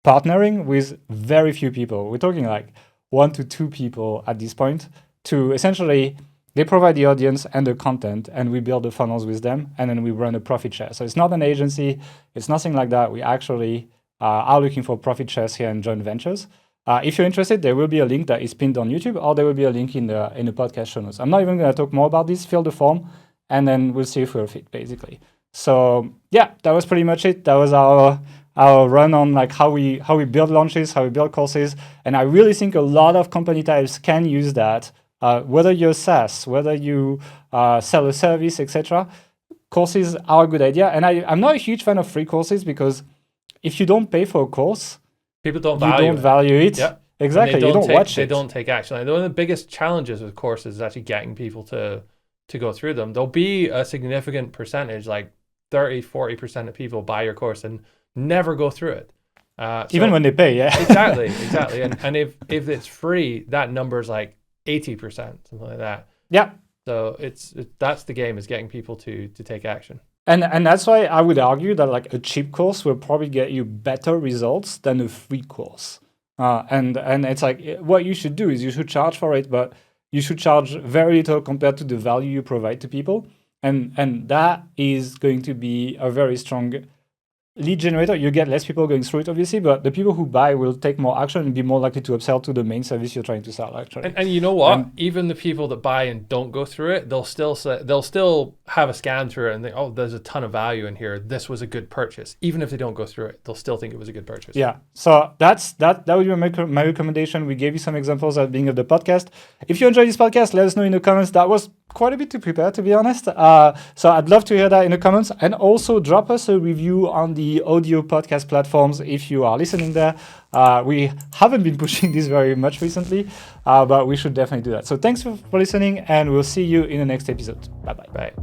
partnering with very few people. We're talking like 1 to 2 people at this point to essentially, they provide the audience and the content, and we build the funnels with them, and then we run a profit share. So it's not an agency, it's nothing like that. We actually are looking for profit shares here and joint ventures. If you're interested, there will be a link that is pinned on YouTube, or there will be a link in the podcast show notes. I'm not even going to talk more about this. Fill the form, and then we'll see if we're fit, basically. So yeah, that was pretty much it. That was our run on like how we build launches, how we build courses, and I really think a lot of company types can use that. Whether you're SaaS, whether you sell a service, etc., courses are a good idea. And I'm not a huge fan of free courses because if you don't pay for a course, people don't value it. Yeah. Exactly. You don't watch it. They don't take action. And one of the biggest challenges with courses is actually getting people to go through them. There'll be a significant percentage, like 30-40% of people buy your course and never go through it. Even when they pay, yeah. Exactly. And if it's free, that number's like 80%, something like that. Yeah. So that's the game, is getting people to take action. And that's why I would argue that like a cheap course will probably get you better results than a free course. And it's like, what you should do is you should charge for it, but you should charge very little compared to the value you provide to people. And that is going to be a very strong lead generator. You get less people going through it, obviously, but the people who buy will take more action and be more likely to upsell to the main service you're trying to sell, actually. And you know what? Even the people that buy and don't go through it, they'll still have a scan through it and think, oh, there's a ton of value in here. This was a good purchase. Even if they don't go through it, they'll still think it was a good purchase. Yeah. So that would be my recommendation. We gave you some examples at the beginning of the podcast. If you enjoyed this podcast, let us know in the comments. That was quite a bit to prepare, to be honest. So I'd love to hear that in the comments, and also drop us a review on the audio podcast platforms if you are listening there. We haven't been pushing this very much recently, but we should definitely do that. So thanks for listening, and we'll see you in the next episode. Bye-bye. Bye.